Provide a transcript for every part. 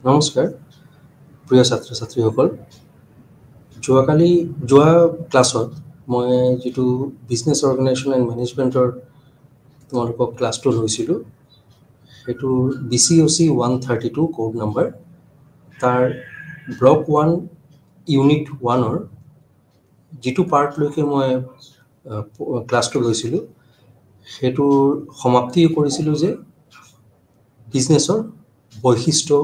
নমস্কাৰ প্ৰিয় ছাত্ৰ ছাত্ৰীসকল যোৱা ক্লাছত মই যেটো বিজনেছ অৰ্গেনাইজেশ্যন এণ্ড মেনেজমেণ্টৰ তোমালোকক ক্লাছটো লৈছিলোঁ সেইটো BCOC 132 কোড নম্বৰ তাৰ ব্লক 1 ইউনিট 1ৰ যেটো পাৰ্টলৈকে মই ক্লাছটো লৈছিলোঁ সেইটোৰ সমাপ্তি কৰিছিলোঁ যে বিজনেছৰ বৈশিষ্ট্য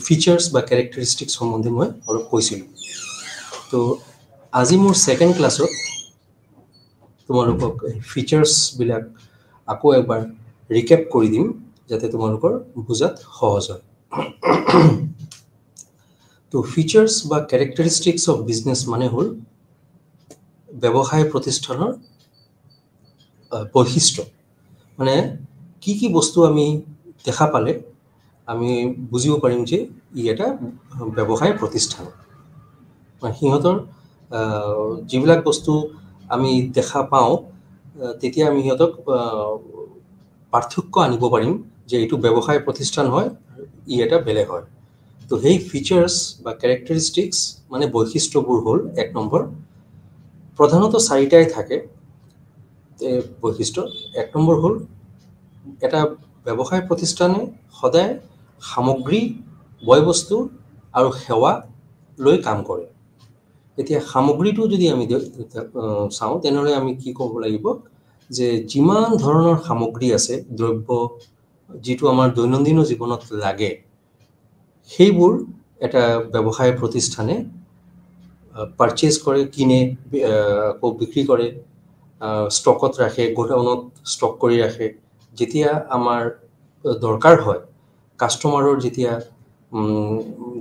ফিচাৰ্স বা ক্যাৰেক্টাৰিষ্টিক্স সম্বন্ধে মই অলপ কৈছিলোঁ তো আজি মোৰ সেকেন্ড ক্লাছত তোমালোকক ফিচাৰ্স বিলাক আকৌ এবাৰ ৰিকেপ কৰি দিম যাতে তোমালোকৰ বুজাত সহজ হয় তো ফিচাৰ্স বা ক্যাৰেক্টাৰিষ্টিক্স অফ বিজনেছ মানে হ'ল ব্যৱসায় প্ৰতিষ্ঠানৰ বৈশিষ্ট্য মানে কি বস্তু আমি দেখা পালে আমি বুজিব পাৰিম যে ই এটা ব্যৱসায় প্ৰতিষ্ঠান সিহঁতৰ যিবিলাক বস্তু আমি দেখা পাওঁ তেতিয়া আমি সিহঁতক পাৰ্থক্য আনিব পাৰিম যে এইটো ব্যৱসায় প্ৰতিষ্ঠান হয় ই এটা বেলেগ হয় তো সেই ফিচাৰ্স বা ক্যাৰেক্টাৰিষ্টিক্স মানে বৈশিষ্ট্যবোৰ হ'ল এক নম্বৰ প্ৰধানত চাৰিটাই থাকে বৈশিষ্ট্য এক নম্বৰ হ'ল এটা ব্যৱসায় প্ৰতিষ্ঠানে সদায় সামগ্ৰী বয়বস্তু আৰু সেৱা লৈ কাম কৰে এতিয়া সামগ্ৰীটো যদি আমি চাওঁ তেনেহলে আমি কি ক'ব লাগিব যে যিমান ধৰণৰ সামগ্ৰী আছে দ্ৰব্য যেটো আমাৰ দৈনন্দিন জীৱনত লাগে সেইবোৰ এটা ব্যৱসায় প্ৰতিষ্ঠানে পাৰচেজ কৰে কিনে আকৌ বিক্ৰী কৰে ষ্টকত ৰাখে গোডাউনত ষ্টক কৰি ৰাখে যেতিয়া আমাৰ দৰকাৰ হয় কাস্টমাৰৰ যেতিয়া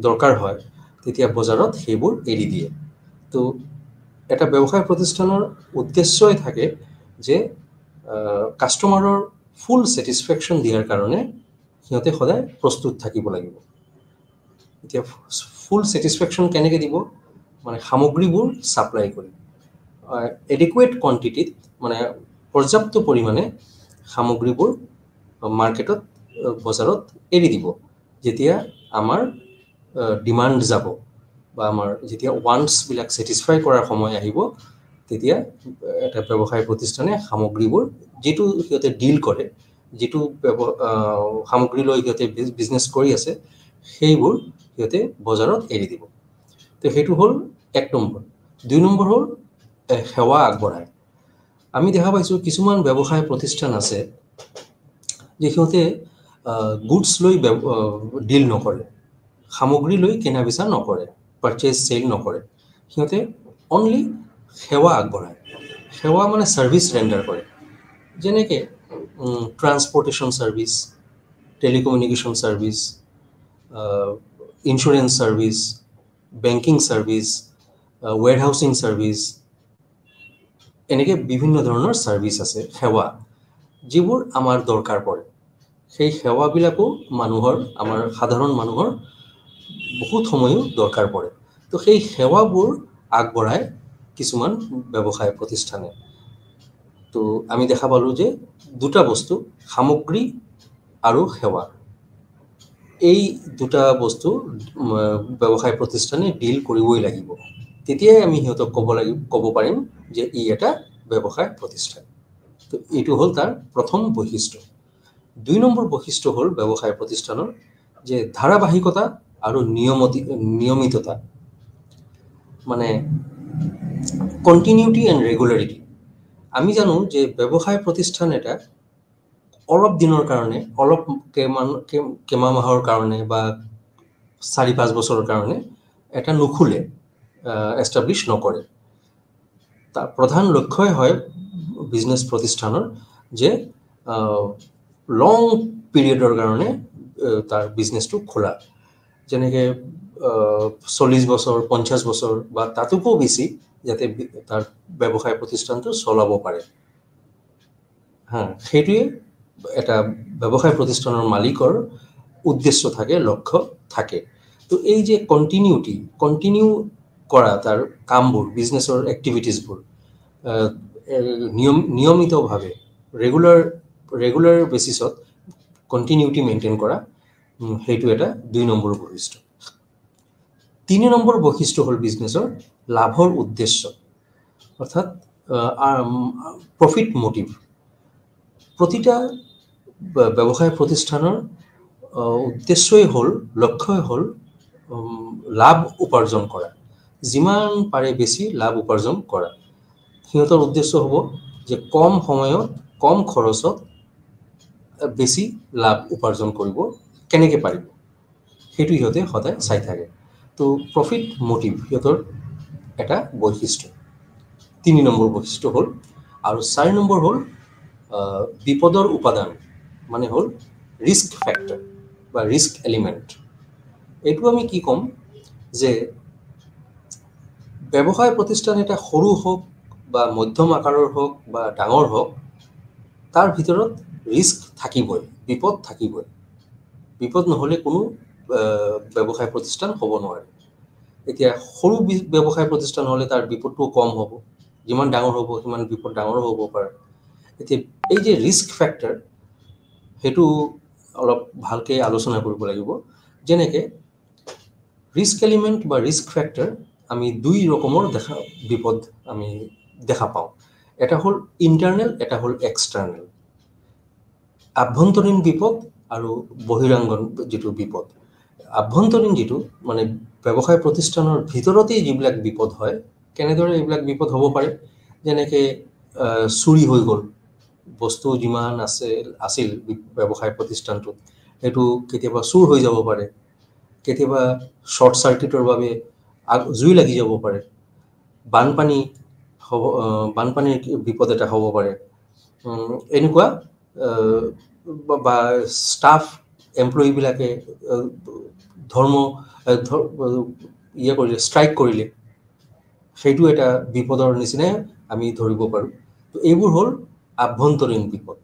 দৰকাৰ হয় তেতিয়া বজাৰত সেইবোৰ এৰি দিয়ে তো এটা ব্যৱসায় প্ৰতিষ্ঠানৰ উদ্দেশ্যই থাকে যে কাস্টমাৰৰ ফুল স্যাটিসফ্যাকশন দিয়াৰ কাৰণে সিহঁতে সদায় প্ৰস্তুত থাকিব লাগিব এতিয়া ফুল স্যাটিসফ্যাকশন কেনেকৈ দিব মানে সামগ্ৰীবোৰ সাপ্লাই কৰি এডিকুৱেট কোয়ান্টিটিত মানে পৰ্যাপ্ত পৰিমাণে সামগ্ৰীবোৰ মাৰ্কেটত বজাৰত এৰি দিব যেতিয়া আমাৰ ডিমান্ড যাব বা আমাৰ যেতিয়া ওয়ান্টস বিলাক স্যাটিসফাই কৰাৰ সময় আহিব তেতিয়া এটা ব্যৱসায় প্ৰতিষ্ঠানে সামগ্ৰীবোৰ যেটো সিহঁতে ডিল কৰে যেটো সামগ্ৰী লৈ সিহঁতে বিজনেছ কৰি আছে সেইবোৰ সিহঁতে বজাৰত এৰি দিব তো সেইটো হ'ল এক নম্বৰ দুই নম্বৰ হ'ল সেৱা আগবঢ়ায় আমি দেখা পাইছো কিছুমান ব্যৱসায় প্ৰতিষ্ঠান আছে যে সিহঁতে গুডস লৈ ডিল নকৰে সামগ্ৰী লৈ কেনা বেচা নকৰে পাৰচেজ সেল নকৰে সিহঁতে অনলি সেৱা আগবঢ়ায় সেৱা মানে সাৰ্ভিস ৰেন্ডাৰ কৰে যেনেকৈ transportation service telecommunication service insurance service banking service warehousing service এনেকৈ বিভিন্ন ধৰণৰ সাৰ্ভিস আছে সেৱা যিবোৰ আমাৰ দৰকাৰ পৰে সেই সেৱাবিলাকো মানুহৰ আমাৰ সাধাৰণ মানুহৰ বহুত সময়ো দৰকাৰ পৰে তো সেই সেৱাবোৰ আগবঢ়ায় কিছুমান ব্যৱসায় প্ৰতিষ্ঠানে তো আমি দেখা পালো যে দুটা বস্তু সামগ্ৰী আৰু সেৱা এই দুটা বস্তু ব্যৱসায় প্ৰতিষ্ঠানে ডিল কৰিবই লাগিব তেতিয়াই আমি হিহঁতক ক'ব পাৰিম যে ই এটা ব্যৱসায় প্ৰতিষ্ঠান তো এইটো হ'ল তাৰ প্ৰথম বৈশিষ্ট্য দুই নম্বৰ বৈশিষ্ট্য হ'ল ব্যৱসায় প্ৰতিষ্ঠানৰ যে ধাৰাবাহিকতা আৰু নিয়মিততা মানে কন্টিনিউটি এণ্ড ৰেগুলাৰিটি আমি জানো যে ব্যৱসায় প্ৰতিষ্ঠান এটা অলপ দিনৰ কাৰণে অলপ কেমা মাহৰ কাৰণে বা 4-5 বছৰৰ কাৰণে এটা নুখুলে এস্টাবলিশ নকৰে তাৰ প্ৰধান লক্ষ্যই হয় বিজনেছ প্ৰতিষ্ঠানৰ যে লং পিৰিয়ডৰ কাৰণে তাৰ বিজনেছটো খোলা যেনেকৈ 40 বছৰ 50 বছৰ বা তাতোকৈ বেছি যাতে তাৰ ব্যৱসায় প্ৰতিষ্ঠানটো চলাব পাৰে সেইটোৱে এটা ব্যৱসায় প্ৰতিষ্ঠানৰ মালিকৰ উদ্দেশ্য থাকে লক্ষ্য থাকে তো এই যে কন্টিনিউ কৰা তাৰ কামবোৰ বিজনেছৰ এক্টিভিটিজবোৰ নিয়মিতভাৱে ৰেগুলাৰ বেসিছত কন্টিনিউটি মেইনটেইন কৰা সেইটো এটা 2 নম্বৰ বৈশিষ্ট্য। 3 নম্বৰ বৈশিষ্ট্য হ'ল বিজনেছৰ লাভৰ উদ্দেশ্য, অৰ্থাৎ প্ৰফিট মোটিভ। প্ৰতিটা ব্যৱসায় প্ৰতিষ্ঠানৰ উদ্দেশ্যই হ'ল, লক্ষ্যই হ'ল লাভ উপাৰ্জন কৰা, যিমান পাৰে বেছি লাভ উপাৰ্জন কৰা। সিহঁতৰ উদ্দেশ্য হ'ব যে কম সময়ত কম খৰচত বেছি লাভ উপাৰ্জন কৰিব কেনেকৈ পাৰিব, সেইটো সিহঁতে সদায় চাই থাকে। তো প্ৰফিট মোটিভ সিহঁতৰ এটা বৈশিষ্ট্য, 3 নম্বৰ বৈশিষ্ট্য হ'ল। আৰু 4 নম্বৰ হ'ল বিপদৰ উপাদান, মানে হ'ল ৰিস্ক ফেক্টৰ বা ৰিস্ক এলিমেণ্ট। এইটো আমি কি ক'ম যে ব্যৱসায় প্ৰতিষ্ঠান এটা সৰু হওক বা মধ্যম আকাৰৰ হওক বা ডাঙৰ হওক, তাৰ ভিতৰত ৰিস্ক থাকিবই, বিপদ থাকিবই। বিপদ নহ'লে কোনো ব্যৱসায় প্ৰতিষ্ঠান হ'ব নোৱাৰে। এতিয়া সৰু ব্যৱসায় প্ৰতিষ্ঠান হ'লে তাৰ বিপদটোও কম হ'ব, যিমান ডাঙৰ হ'ব সিমান বিপদ ডাঙৰো হ'ব পাৰে। এতিয়া এই যে ৰিস্ক ফেক্টৰ, সেইটো অলপ ভালকৈ আলোচনা কৰিব লাগিব। যেনেকৈ ৰিস্ক এলিমেণ্ট বা ৰিস্ক ফেক্টৰ আমি 2 ৰকমৰ বিপদ আমি দেখা পাওঁ। এটা হ'ল ইণ্টাৰনেল, এটা হ'ল এক্সটাৰ্নেল। আভ্যন্তৰীণ বিপদ আৰু বহিৰাংগন যিটো বিপদ। আভ্যন্তৰীণ যিটো মানে ব্যৱসায় প্ৰতিষ্ঠানৰ ভিতৰতেই যিবিলাক বিপদ হয়, কেনেদৰে এইবিলাক বিপদ হ'ব পাৰে, যেনেকৈ চুৰি হৈ গ'ল, বস্তু যিমান আছিল ব্যৱসায় প্ৰতিষ্ঠানটোত, সেইটো কেতিয়াবা চুৰ হৈ যাব পাৰে, কেতিয়াবা শ্বৰ্ট চাৰ্কিটৰ বাবে জুই লাগি যাব পাৰে, বানপানীৰ বিপদ এটা হ'ব পাৰে। এনেকুৱা বা ষ্টাফ এমপ্লয়ীবিলাকে কৰিলে, ষ্ট্ৰাইক কৰিলে, সেইটো এটা বিপদৰ নিচিনাই আমি ধৰিব পাৰোঁ। তো এইবোৰ হ'ল আভ্যন্তৰীণ বিপদ।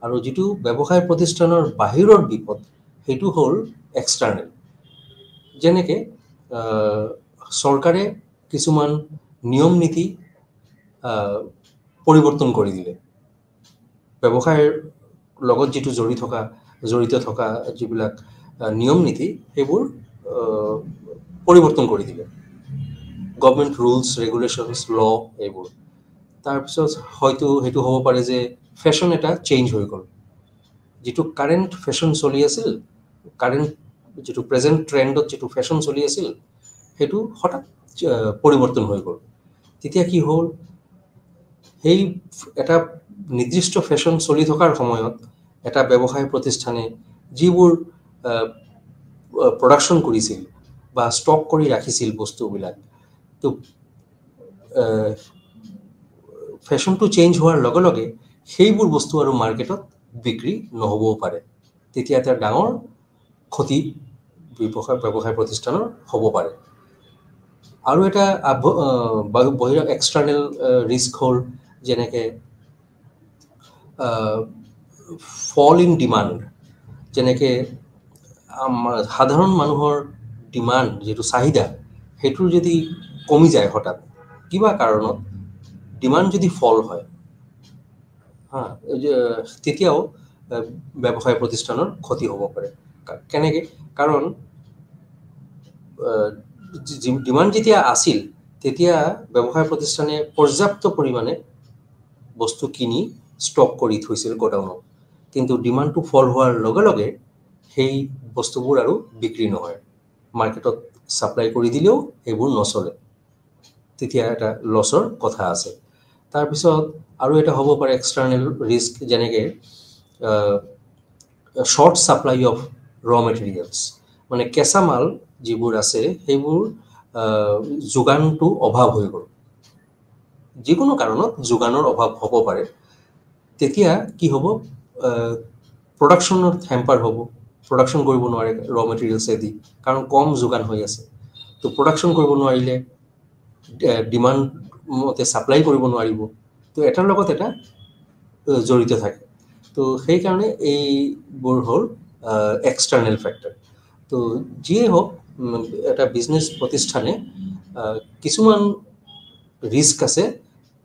আৰু যিটো ব্যৱসায় প্ৰতিষ্ঠানৰ বাহিৰৰ বিপদ, সেইটো হ'ল এক্সটাৰ্নেল। যেনেকৈ চৰকাৰে কিছুমান নিয়ম নীতি পৰিৱৰ্তন কৰি দিলে, ব্যৱসায়ৰ লগত যিটো জড়িত থকা যিবিলাক নিয়ম নীতি, সেইবোৰ পৰিৱৰ্তন কৰি দিলে, গভৰ্ণমেণ্ট ৰুলছ, ৰেগুলেশ্যনছ, ল এইবোৰ। তাৰপিছত হয়তো সেইটো হ'ব পাৰে যে ফেশ্বন এটা চেঞ্জ হৈ গ'ল, যিটো কাৰেণ্ট ফেশ্বন চলি আছিল, যিটো প্ৰেজেণ্ট ট্ৰেণ্ডত যিটো ফেশ্বন চলি আছিল, সেইটো হঠাৎ পৰিৱৰ্তন হৈ গ'ল। তেতিয়া কি হ'ল, সেই এটা নিৰ্দিষ্ট ফেশ্বন চলি থকাৰ সময়ত এটা ব্যৱসায় প্ৰতিষ্ঠানে যিবোৰ প্ৰডাকশ্যন কৰিছিল বা ষ্টক কৰি ৰাখিছিল বস্তুবিলাক, তো ফেশ্বনটো চেঞ্জ হোৱাৰ লগে লগে সেইবোৰ বস্তু আৰু মাৰ্কেটত বিক্ৰী নহ'বও পাৰে। তেতিয়া এটা ডাঙৰ ক্ষতি ব্যৱসায় প্ৰতিষ্ঠানৰ হ'ব পাৰে। আৰু এটা এক্সটাৰ্নেল ৰিস্ক হ'ল যেনেকৈ ফল ইন ডিমাণ্ড। যেনেকৈ সাধাৰণ মানুহৰ ডিমাণ্ড, যিটো চাহিদা, সেইটোৰ যদি কমি যায় হঠাৎ কিবা কাৰণত, ডিমাণ্ড যদি ফল হয়, তেতিয়াও ব্যৱসায় প্ৰতিষ্ঠানৰ ক্ষতি হ'ব পাৰে। কেনেকৈ? কাৰণ ডিমাণ্ড যেতিয়া আছিল, তেতিয়া ব্যৱসায় প্ৰতিষ্ঠানে পৰ্যাপ্ত পৰিমাণে বস্তু কিনি ষ্টক কৰি থৈছিল গোডাউনত। কিন্তু ডিমাণ্ডটো ফল হোৱাৰ লগে লগে সেই বস্তুবোৰ আৰু বিক্ৰী নহয়, মাৰ্কেটত ছাপ্লাই কৰি দিলেও সেইবোৰ নচলে, তেতিয়া এটা লছৰ কথা আছে। তাৰপিছত আৰু এটা হ'ব পাৰে এক্সটাৰ্নেল ৰিস্ক, যেনেকৈ শ্বৰ্ট ছাপ্লাই অফ ৰ মেটেৰিয়েলছ, মানে কেঁচামাল যিবোৰ আছে সেইবোৰ যোগানটো অভাৱ হৈ গ'ল, যিকোনো কাৰণত যোগানৰ অভাৱ হ'ব পাৰে। তেতিয়া কি হ'ব, প্ৰডাকশ্যনত হেম্পাৰ হ'ব, প্ৰডাকশ্যন কৰিব নোৱাৰে ৰ মেটেৰিয়েলছেদি, কাৰণ কম যোগান হৈ আছে। তো প্ৰডাকশ্যন কৰিব নোৱাৰিলে ডিমাণ্ড মতে ছাপ্লাই কৰিব নোৱাৰিব, তো এটাৰ লগত এটা জড়িত থাকে। তো সেইকাৰণে এইবোৰ হ'ল এক্সটাৰ্নেল ফেক্টৰ। তো যিয়েই হওক, এটা বিজনেছ প্ৰতিষ্ঠানে কিছুমান ৰিস্ক আছে,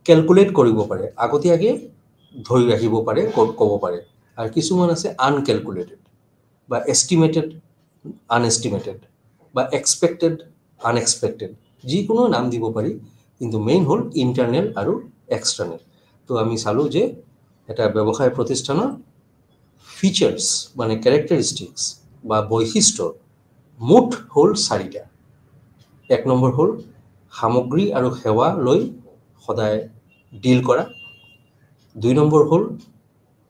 কেলকুলেট কৰিব পাৰে, আগতীয়াকৈ ধৰি ৰাখিব পাৰে, ক'ব পাৰে। আৰু কিছুমান আছে আনকেলকুলেটেড বা এষ্টিমেটেড আনএষ্টিমেটেড বা এক্সপেক্টেড আনএক্সপেক্টেড যিকোনো নাম দিব পাৰি, কিন্তু মেইন হ'ল ইণ্টাৰনেল আৰু এক্সটাৰ্নেল। তো আমি চালোঁ যে এটা ব্যৱসায় প্ৰতিষ্ঠানৰ ফিচাৰ্ছ মানে কেৰেক্টাৰিষ্টিক্স বা বৈশিষ্ট্য মুঠ হ'ল 4টা। 1 নম্বৰ হ'ল সামগ্ৰী আৰু সেৱা লৈ সদায় ডিল কৰা। 2 নম্বৰ হ'ল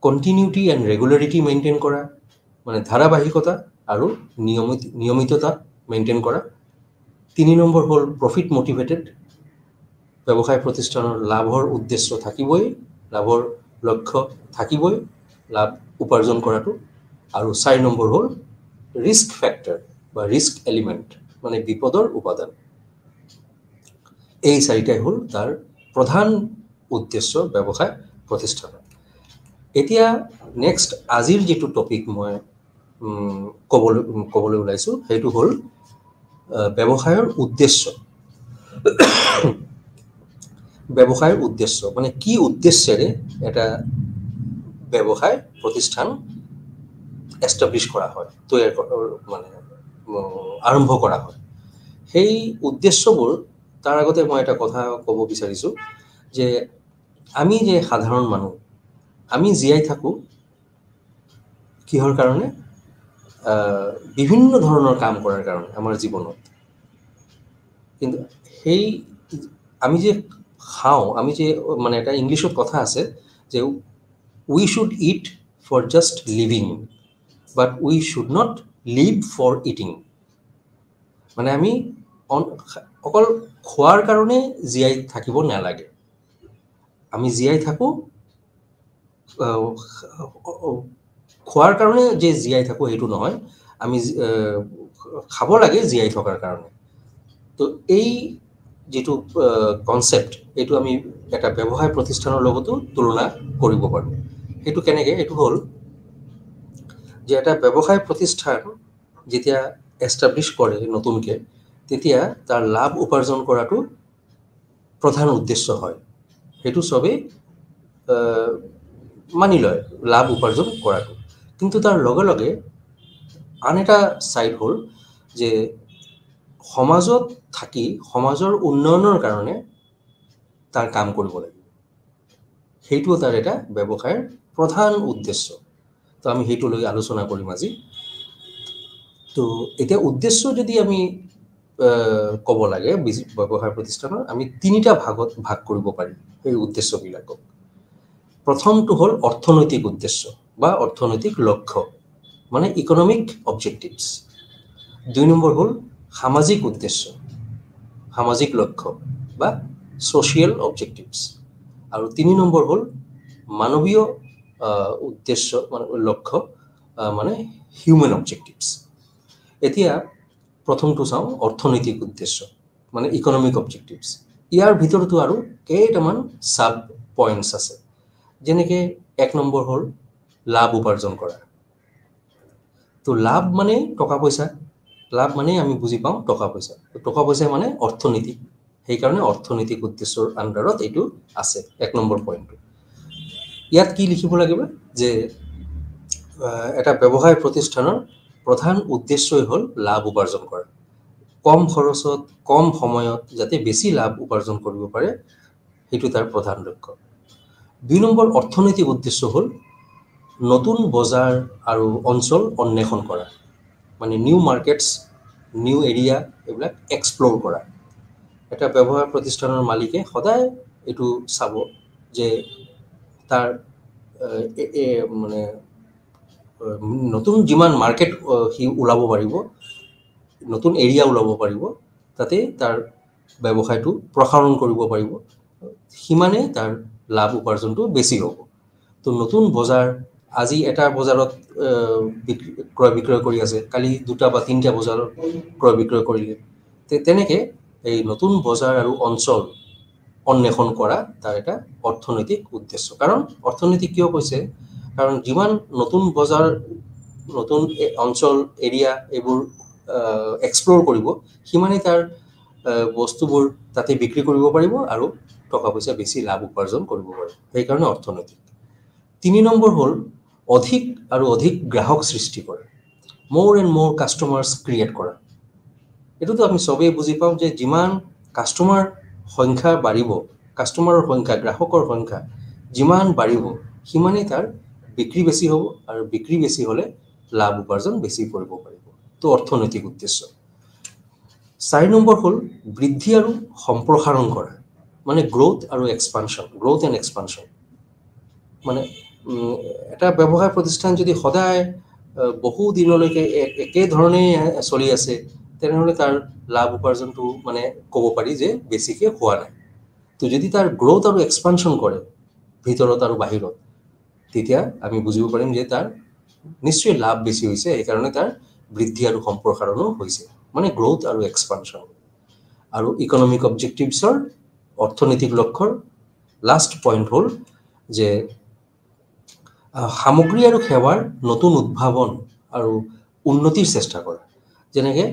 কণ্টিনিউটি এণ্ড ৰেগুলাৰিটি মেইনটেইন কৰা, মানে ধাৰাবাহিকতা আৰু নিয়মিততা মেইনটেইন কৰা। 3 নম্বৰ হ'ল প্ৰফিট মটিভেটেড, ব্যৱসায় প্ৰতিষ্ঠানৰ লাভৰ উদ্দেশ্য থাকিবই, লাভৰ লক্ষ্য থাকিবই, লাভ উপাৰ্জন কৰাটো। আৰু 4 নম্বৰ হ'ল ৰিস্ক ফেক্টৰ বা ৰিস্ক এলিমেণ্ট, মানে বিপদৰ উপাদান। এই 4টাই হ'ল তাৰ প্ৰধান উদ্দেশ্য ব্যৱসায় প্ৰতিষ্ঠানৰ। এতিয়া নেক্সট আজিৰ যিটো টপিক মই ক'বলৈ ওলাইছোঁ সেইটো হ'ল ব্যৱসায়ৰ উদ্দেশ্য। ব্যৱসায়ৰ উদ্দেশ্য মানে কি উদ্দেশ্যেৰে এটা ব্যৱসায় প্ৰতিষ্ঠান এষ্টাব্লিছ কৰা হয়, মানে আৰম্ভ কৰা হয়। সেই উদ্দেশ্যবোৰ তাৰ আগতে মই এটা কথা ক'ব বিচাৰিছোঁ যে আমি যে সাধাৰণ মানুহ, আমি জীয়াই থাকোঁ কিহৰ কাৰণে? বিভিন্ন ধৰণৰ কাম কৰাৰ কাৰণে আমাৰ জীৱনত। কিন্তু সেই আমি যে খাওঁ, আমি যে মানে এটা ইংলিছত কথা আছে যে we should eat for just living but we should not live for eating. মানে আমি অকল খোৱাৰ কাৰণে জীয়াই থাকিব নালাগে। আমি জীয়াই থাকোঁ খোৱাৰ কাৰণে যে জীয়াই থাকোঁ সেইটো নহয়, আমি খাব লাগে জীয়াই থকাৰ কাৰণে। তো এই যিটো কনচেপ্ট এইটো আমি এটা ব্যৱসায় প্ৰতিষ্ঠানৰ লগতো তুলনা কৰিব পাৰোঁ। সেইটো কেনেকৈ? এইটো হ'ল যে এটা ব্যৱসায় প্ৰতিষ্ঠান যেতিয়া এষ্টাব্লিছ কৰে নতুনকৈ, তেতিয়া তাৰ লাভ উপাৰ্জন কৰাটো প্ৰধান উদ্দেশ্য হয়। সেইটো চবেই মানি লয়, লাভ উপাৰ্জন কৰাটো। কিন্তু তাৰ লগে লগে আন এটা ছাইড হ'ল যে সমাজত থাকি সমাজৰ উন্নয়নৰ কাৰণে তাৰ কাম কৰিব লাগিব। সেইটো তাৰ এটা ব্যৱসায়ৰ প্ৰধান উদ্দেশ্য। তো আমি সেইটো লৈ আলোচনা কৰিম আজি। তো এতিয়া উদ্দেশ্য যদি আমি ক'ব লাগে ব্যৱসায় প্ৰতিষ্ঠানৰ, আমি 3টা ভাগত ভাগ কৰিব পাৰিম সেই উদ্দেশ্যবিলাকক। প্ৰথমটো হ'ল অৰ্থনৈতিক উদ্দেশ্য বা অৰ্থনৈতিক লক্ষ্য, মানে ইকনমিক অবজেক্টিভছ। 2 নম্বৰ হ'ল সামাজিক উদ্দেশ্য, সামাজিক লক্ষ্য বা ছ'চিয়েল অবজেক্টিভছ। আৰু 3 নম্বৰ হ'ল মানৱীয় উদ্দেশ্য মানে লক্ষ্য, মানে হিউমেন অবজেক্টিভছ। এতিয়া প্ৰথমটো চাওঁ, অৰ্থনৈতিক উদ্দেশ্য মানে ইকনমিক অবজেক্টিভছ। ইয়াৰ ভিতৰতো আৰু কেইটামান চাব পইণ্টছ আছে। যেনেকৈ 1 নম্বৰ হ'ল লাভ উপাৰ্জন কৰা। তো লাভ মানে টকা পইচা, লাভ মানে আমি বুজি পাওঁ টকা পইচা। টকা পইচা মানে অৰ্থনীতি, সেইকাৰণে অৰ্থনৈতিক উদ্দেশ্যৰ আণ্ডাৰত এইটো আছে 1 নম্বৰ পইণ্টটো। ইয়াত কি লিখিব লাগিব যে এটা ব্যৱসায় প্ৰতিষ্ঠানৰ প্ৰধান উদ্দেশ্যই হ'ল লাভ উপাৰ্জন কৰা। কম খৰচত কম সময়ত যাতে বেছি লাভ উপাৰ্জন কৰিব পাৰে, সেইটো তাৰ প্ৰধান লক্ষ্য। 2 নম্বৰ অৰ্থনৈতিক উদ্দেশ্য হ'ল নতুন বজাৰ আৰু অঞ্চল অন্বেষণ কৰা, মানে নিউ মাৰ্কেটছ, নিউ এৰিয়া এইবিলাক এক্সপ্ল'ৰ কৰা। এটা ব্যৱসায় প্ৰতিষ্ঠানৰ মালিকে সদায় এইটো চাব যে তাৰ মানে নতুন যিমান মাৰ্কেট সি ওলাব পাৰিব, নতুন এৰিয়া ওলাব পাৰিব, তাতে তাৰ ব্যৱসায়টো প্ৰসাৰণ কৰিব পাৰিব, সিমানেই তাৰ লাভ উপাৰ্জনটো বেছি হ'ব। তো নতুন বজাৰ, আজি এটা বজাৰত ক্ৰয় বিক্ৰয় কৰি আছে, কালি 2টা বা 3টা বজাৰত ক্ৰয় বিক্ৰয় কৰিলে। তেনেকৈ এই নতুন বজাৰ আৰু অঞ্চল অন্বেষণ কৰা তাৰ এটা অৰ্থনৈতিক উদ্দেশ্য। কাৰণ অৰ্থনৈতিক কিয় কৈছে? কাৰণ যিমান নতুন বজাৰ, নতুন অঞ্চল, এৰিয়া এইবোৰ এক্সপ্ল'ৰ কৰিব, সিমানেই তাৰ বস্তুবোৰ তাতে বিক্ৰী কৰিব পাৰিব আৰু টকা পইচা বেছি লাভ উপাৰ্জন কৰিব পাৰিব, সেইকাৰণে অৰ্থনৈতিক। 3 নম্বৰ হ'ল অধিক আৰু অধিক গ্ৰাহক সৃষ্টি কৰে, মোৰ এণ্ড মোৰ কাষ্টমাৰ্ছ ক্ৰিয়েট কৰা। এইটোতো আমি চবেই বুজি পাওঁ যে যিমান কাষ্টমাৰ সংখ্যা বাঢ়িব, কাষ্টমাৰৰ সংখ্যা, গ্ৰাহকৰ সংখ্যা যিমান বাঢ়িব, সিমানেই তাৰ বিক্ৰী বেছি হ'ব, আৰু বিক্ৰী বেছি হ'লে লাভ উপাৰ্জন বেছি কৰিব পাৰিব। তো অৰ্থনৈতিক উদ্দেশ্য। 4 নম্বৰ হ'ল বৃদ্ধি আৰু সম্প্ৰসাৰণ কৰা, মানে গ্ৰ'থ আৰু এক্সপানশ্যন, গ্ৰ'থ এণ্ড এক্সপানশ্যন। মানে এটা ব্যৱসায় প্ৰতিষ্ঠান যদি সদায় বহু দিনলৈকে একেধৰণেই চলি আছে, তেনেহ'লে তাৰ লাভ উপাৰ্জনটো মানে ক'ব পাৰি যে বেছিকৈ হোৱা নাই। তো যদি তাৰ গ্ৰ'থ আৰু এক্সপানশ্যন কৰে ভিতৰত আৰু বাহিৰত, তেতিয়া আমি বুজিব পাৰিম যে তাৰ নিশ্চয় লাভ বেছি হৈছে, সেইকাৰণে তাৰ বৃদ্ধি আৰু সম্প্ৰসাৰণো হৈছে, মানে গ্ৰ'থ আৰু এক্সপানশ্যন। আৰু ইকনমিক অবজেক্টিভছৰ, অৰ্থনৈতিক লক্ষ্যৰ লাষ্ট পইণ্ট হ'ল যে সামগ্ৰী আৰু সেৱাৰ নতুন উদ্ভাৱন আৰু উন্নতিৰ চেষ্টা কৰা। যেনেকৈ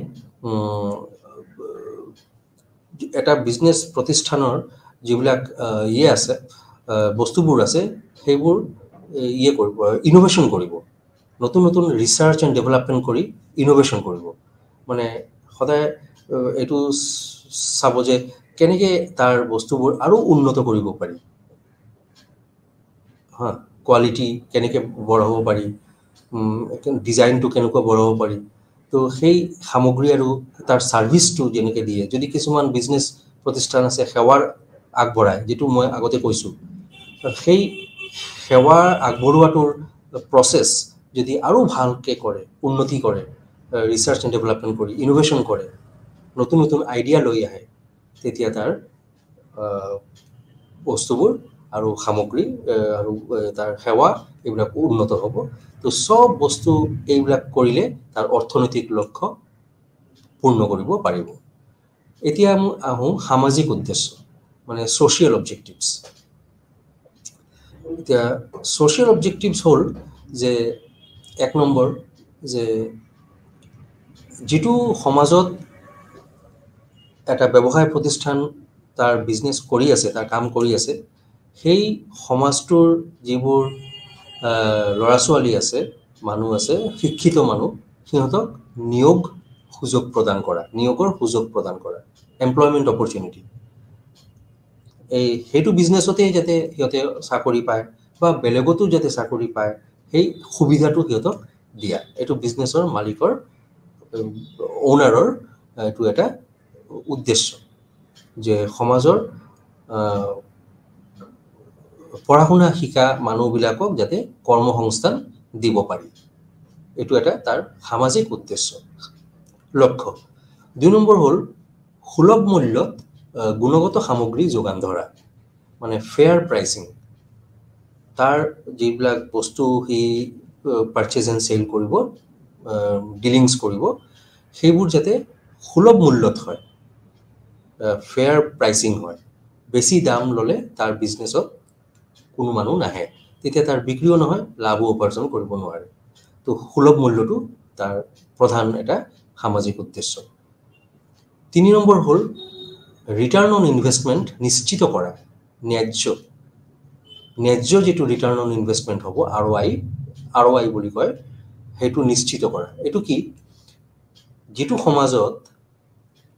এটা বিজনেছ প্ৰতিষ্ঠানৰ যিবিলাক আছে, বস্তুবোৰ আছে, সেইবোৰ কৰিব, ইনোভেশ্যন কৰিব, নতুন নতুন ৰিচাৰ্চ এণ্ড ডেভেলপমেণ্ট কৰি ইনোভেশ্যন কৰিব। মানে সদায় এইটো চাব যে কেনেকৈ তাৰ বস্তুবোৰ আৰু উন্নত কৰিব পাৰি, কোৱালিটি কেনেকৈ বঢ়াব পাৰি, ডিজাইনটো কেনেকুৱা বঢ়াব পাৰি। তো সেই সামগ্ৰী আৰু তাৰ ছাৰ্ভিচটো যেনেকৈ দিয়ে, যদি কিছুমান বিজনেছ প্ৰতিষ্ঠান আছে সেৱাৰ আগবঢ়ায়, যিটো মই আগতে কৈছোঁ, সেই সেৱা আগবঢ়োৱাটোৰ প্ৰচেছ যদি আৰু ভালকৈ কৰে, উন্নতি কৰে, ৰিচাৰ্চ এণ্ড ডেভেলপমেণ্ট কৰি ইনোভেশ্যন কৰে, নতুন নতুন আইডিয়া লৈ আহে, তেতিয়া তাৰ বস্তুবোৰ আৰু সামগ্ৰী আৰু তাৰ সেৱা এইবিলাক উন্নত হ'ব। তো চব বস্তু এইবিলাক কৰিলে তাৰ অৰ্থনৈতিক লক্ষ্য পূৰ্ণ কৰিব পাৰিব। এতিয়া আহোঁ সামাজিক উদ্দেশ্য, মানে ছ'চিয়েল অবজেক্টিভছ। এতিয়া ছ'চিয়েল অবজেক্টিভছ হ'ল যে 1 নম্বৰ, যে যিটো সমাজত এটা ব্যৱসায় প্ৰতিষ্ঠান তাৰ বিজনেছ কৰি আছে, তাৰ কাম কৰি আছে, সেই সমাজটোৰ যিবোৰ ল'ৰা ছোৱালী আছে, মানুহ আছে, শিক্ষিত মানুহ, সিহঁতক নিয়োগৰ সুযোগ প্ৰদান কৰা, এমপ্লয়মেণ্ট অপৰচুনিটি। সেইটো বিজনেছতেই যাতে সিহঁতে চাকৰি পায় বা বেলেগতো যাতে চাকৰি পায়, সেই সুবিধাটো সিহঁতক দিয়া। এইটো বিজনেছৰ মালিকৰ, অ'নাৰৰ এইটো এটা উদ্দেশ্য, যে সমাজৰ পঢ়া শুনা শিকা মানুহবিলাকক যাতে কৰ্মসংস্থান দিব পাৰি। এইটো এটা তাৰ সামাজিক উদ্দেশ্য, লক্ষ্য। 2 নম্বৰ হ'ল সুলভ মূল্যত গুণগত সামগ্ৰী যোগান ধৰা, মানে ফেয়াৰ প্ৰাইচিং। তাৰ যিবিলাক বস্তু সি পাৰ্চেজ এণ্ড চেল কৰিব, ডিলিংছ কৰিব, সেইবোৰ যাতে সুলভ মূল্যত হয়, ফেয়াৰ প্ৰাইচিং হয়। বেছি দাম ল'লে তাৰ বিজনেছত কোনো মানুহ নাহে, তেতিয়া তাৰ বিক্ৰীও নহয়, লাভো উপাৰ্জন কৰিব নোৱাৰে। তো সুলভ মূল্যটো তাৰ প্ৰধান এটা সামাজিক উদ্দেশ্য। 3 নম্বৰ হ'ল ৰিটাৰ্ণ অন ইনভেষ্টমেণ্ট নিশ্চিত কৰা, ন্যায্য যিটো ৰিটাৰ্ণ অন ইনভেষ্টমেণ্ট হ'ব, ROI বুলি কয়, সেইটো নিশ্চিত কৰা। এইটো কি, যিটো সমাজত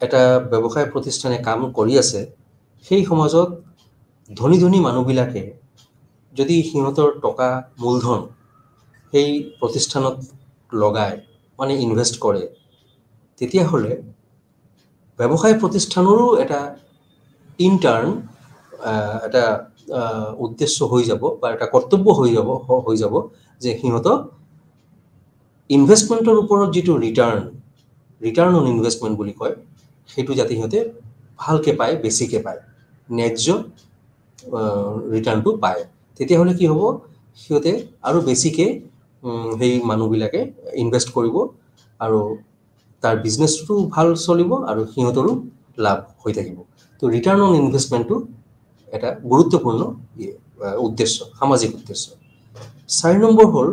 এটা ব্যৱসায় প্ৰতিষ্ঠানে কাম কৰি আছে, সেই সমাজত ধনী ধনী মানুহবিলাকে যদি সিহঁতৰ টকা মূলধন সেই প্ৰতিষ্ঠানত লগায়, মানে ইনভেষ্ট কৰে, তেতিয়াহ'লে ব্যৱসায় প্ৰতিষ্ঠানৰো এটা ইনটাৰ্ণ এটা উদ্দেশ্য হৈ যাব, বা এটা কৰ্তব্য হৈ যাব যে সিহঁতক ইনভেষ্টমেণ্টৰ ওপৰত যিটো ৰিটাৰ্ণ অন ইনভেষ্টমেণ্ট বুলি কয়, সেইটো যাতে সিহঁতে ভালকৈ পায়, বেছিকৈ পায়, ন্যায্য ৰিটাৰ্ণটো পায়। তেতিয়াহ'লে কি হ'ব, সিহঁতে আৰু বেছিকৈ সেই মানুহবিলাকে ইনভেষ্ট কৰিব, আৰু তাৰ বিজনেছটো ভাল চলিব, আৰু সিহঁতৰো লাভ হৈ থাকিব। তো ৰিটাৰ্ণ অন ইনভেষ্টমেণ্টটো এটা গুৰুত্বপূৰ্ণ উদ্দেশ্য, সামাজিক উদ্দেশ্য। 4 নম্বৰ হ'ল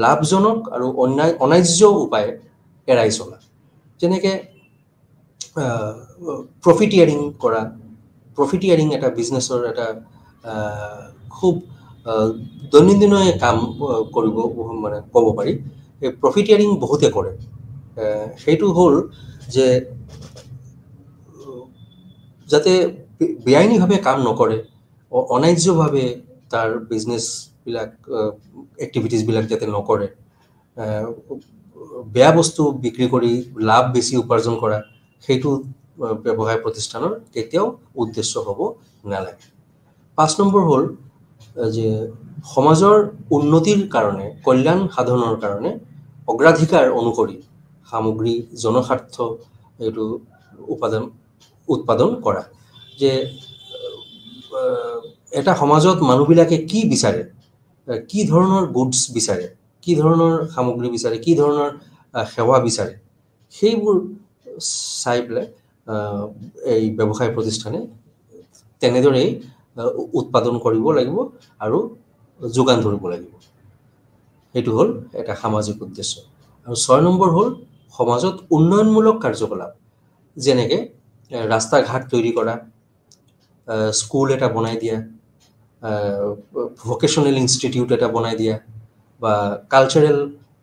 লাভজনক আৰু অনাৰ্য উপায় এৰাই চলা, যেনেকৈ প্ৰফিটিয়াৰিং কৰা। প্ৰফিটিয়াৰিং এটা বিজনেছৰ এটা খুব দৈনন্দিন কাম কৰিব, মানে ক'ব পাৰি। প্ৰফিটিয়াৰিং বহুতে কৰে। সেইটো হ'ল যে যাতে বেআইনীভাৱে কাম নকৰে, অনাৰ্যভাৱে তাৰ বিজনেছবিলাক এক্টিভিটিজবিলাক যাতে নকৰে, বেয়া বস্তু বিক্ৰী কৰি লাভ বেছি উপাৰ্জন কৰা, সেইটো ব্যৱসায় প্ৰতিষ্ঠানৰ কেতিয়াও উদ্দেশ্য হ'ব নালাগে। 5 নম্বৰ হ'ল যে সমাজৰ উন্নতিৰ কাৰণে, কল্যাণ সাধনৰ কাৰণে অগ্ৰাধিকাৰ অনুসৰি সামগ্ৰী জনস্বাৰ্থ এইটো উৎপাদন কৰা। যে এটা সমাজত মানুহবিলাকে কি বিচাৰে, কি ধৰণৰ গুডছ বিচাৰে, কি ধৰণৰ সামগ্ৰী বিচাৰে, কি ধৰণৰ সেৱা বিচাৰে, সেইবোৰ চাই পেলাই এই ব্যৱসায় প্ৰতিষ্ঠানে তেনেদৰেই উৎপাদন কৰিব লাগিব আৰু যোগান ধৰিব লাগিব। সেইটো হ'ল এটা সামাজিক উদ্দেশ্য। আৰু 6 নম্বৰ হ'ল সমাজত উন্নয়নমূলক কাৰ্যকলাপ, যেনেকৈ ৰাস্তা ঘাট তৈৰি কৰা, স্কুল এটা বনাই দিয়া, ভকেশ্যনেল ইনষ্টিটিউট এটা বনাই দিয়া, বা কালচাৰেল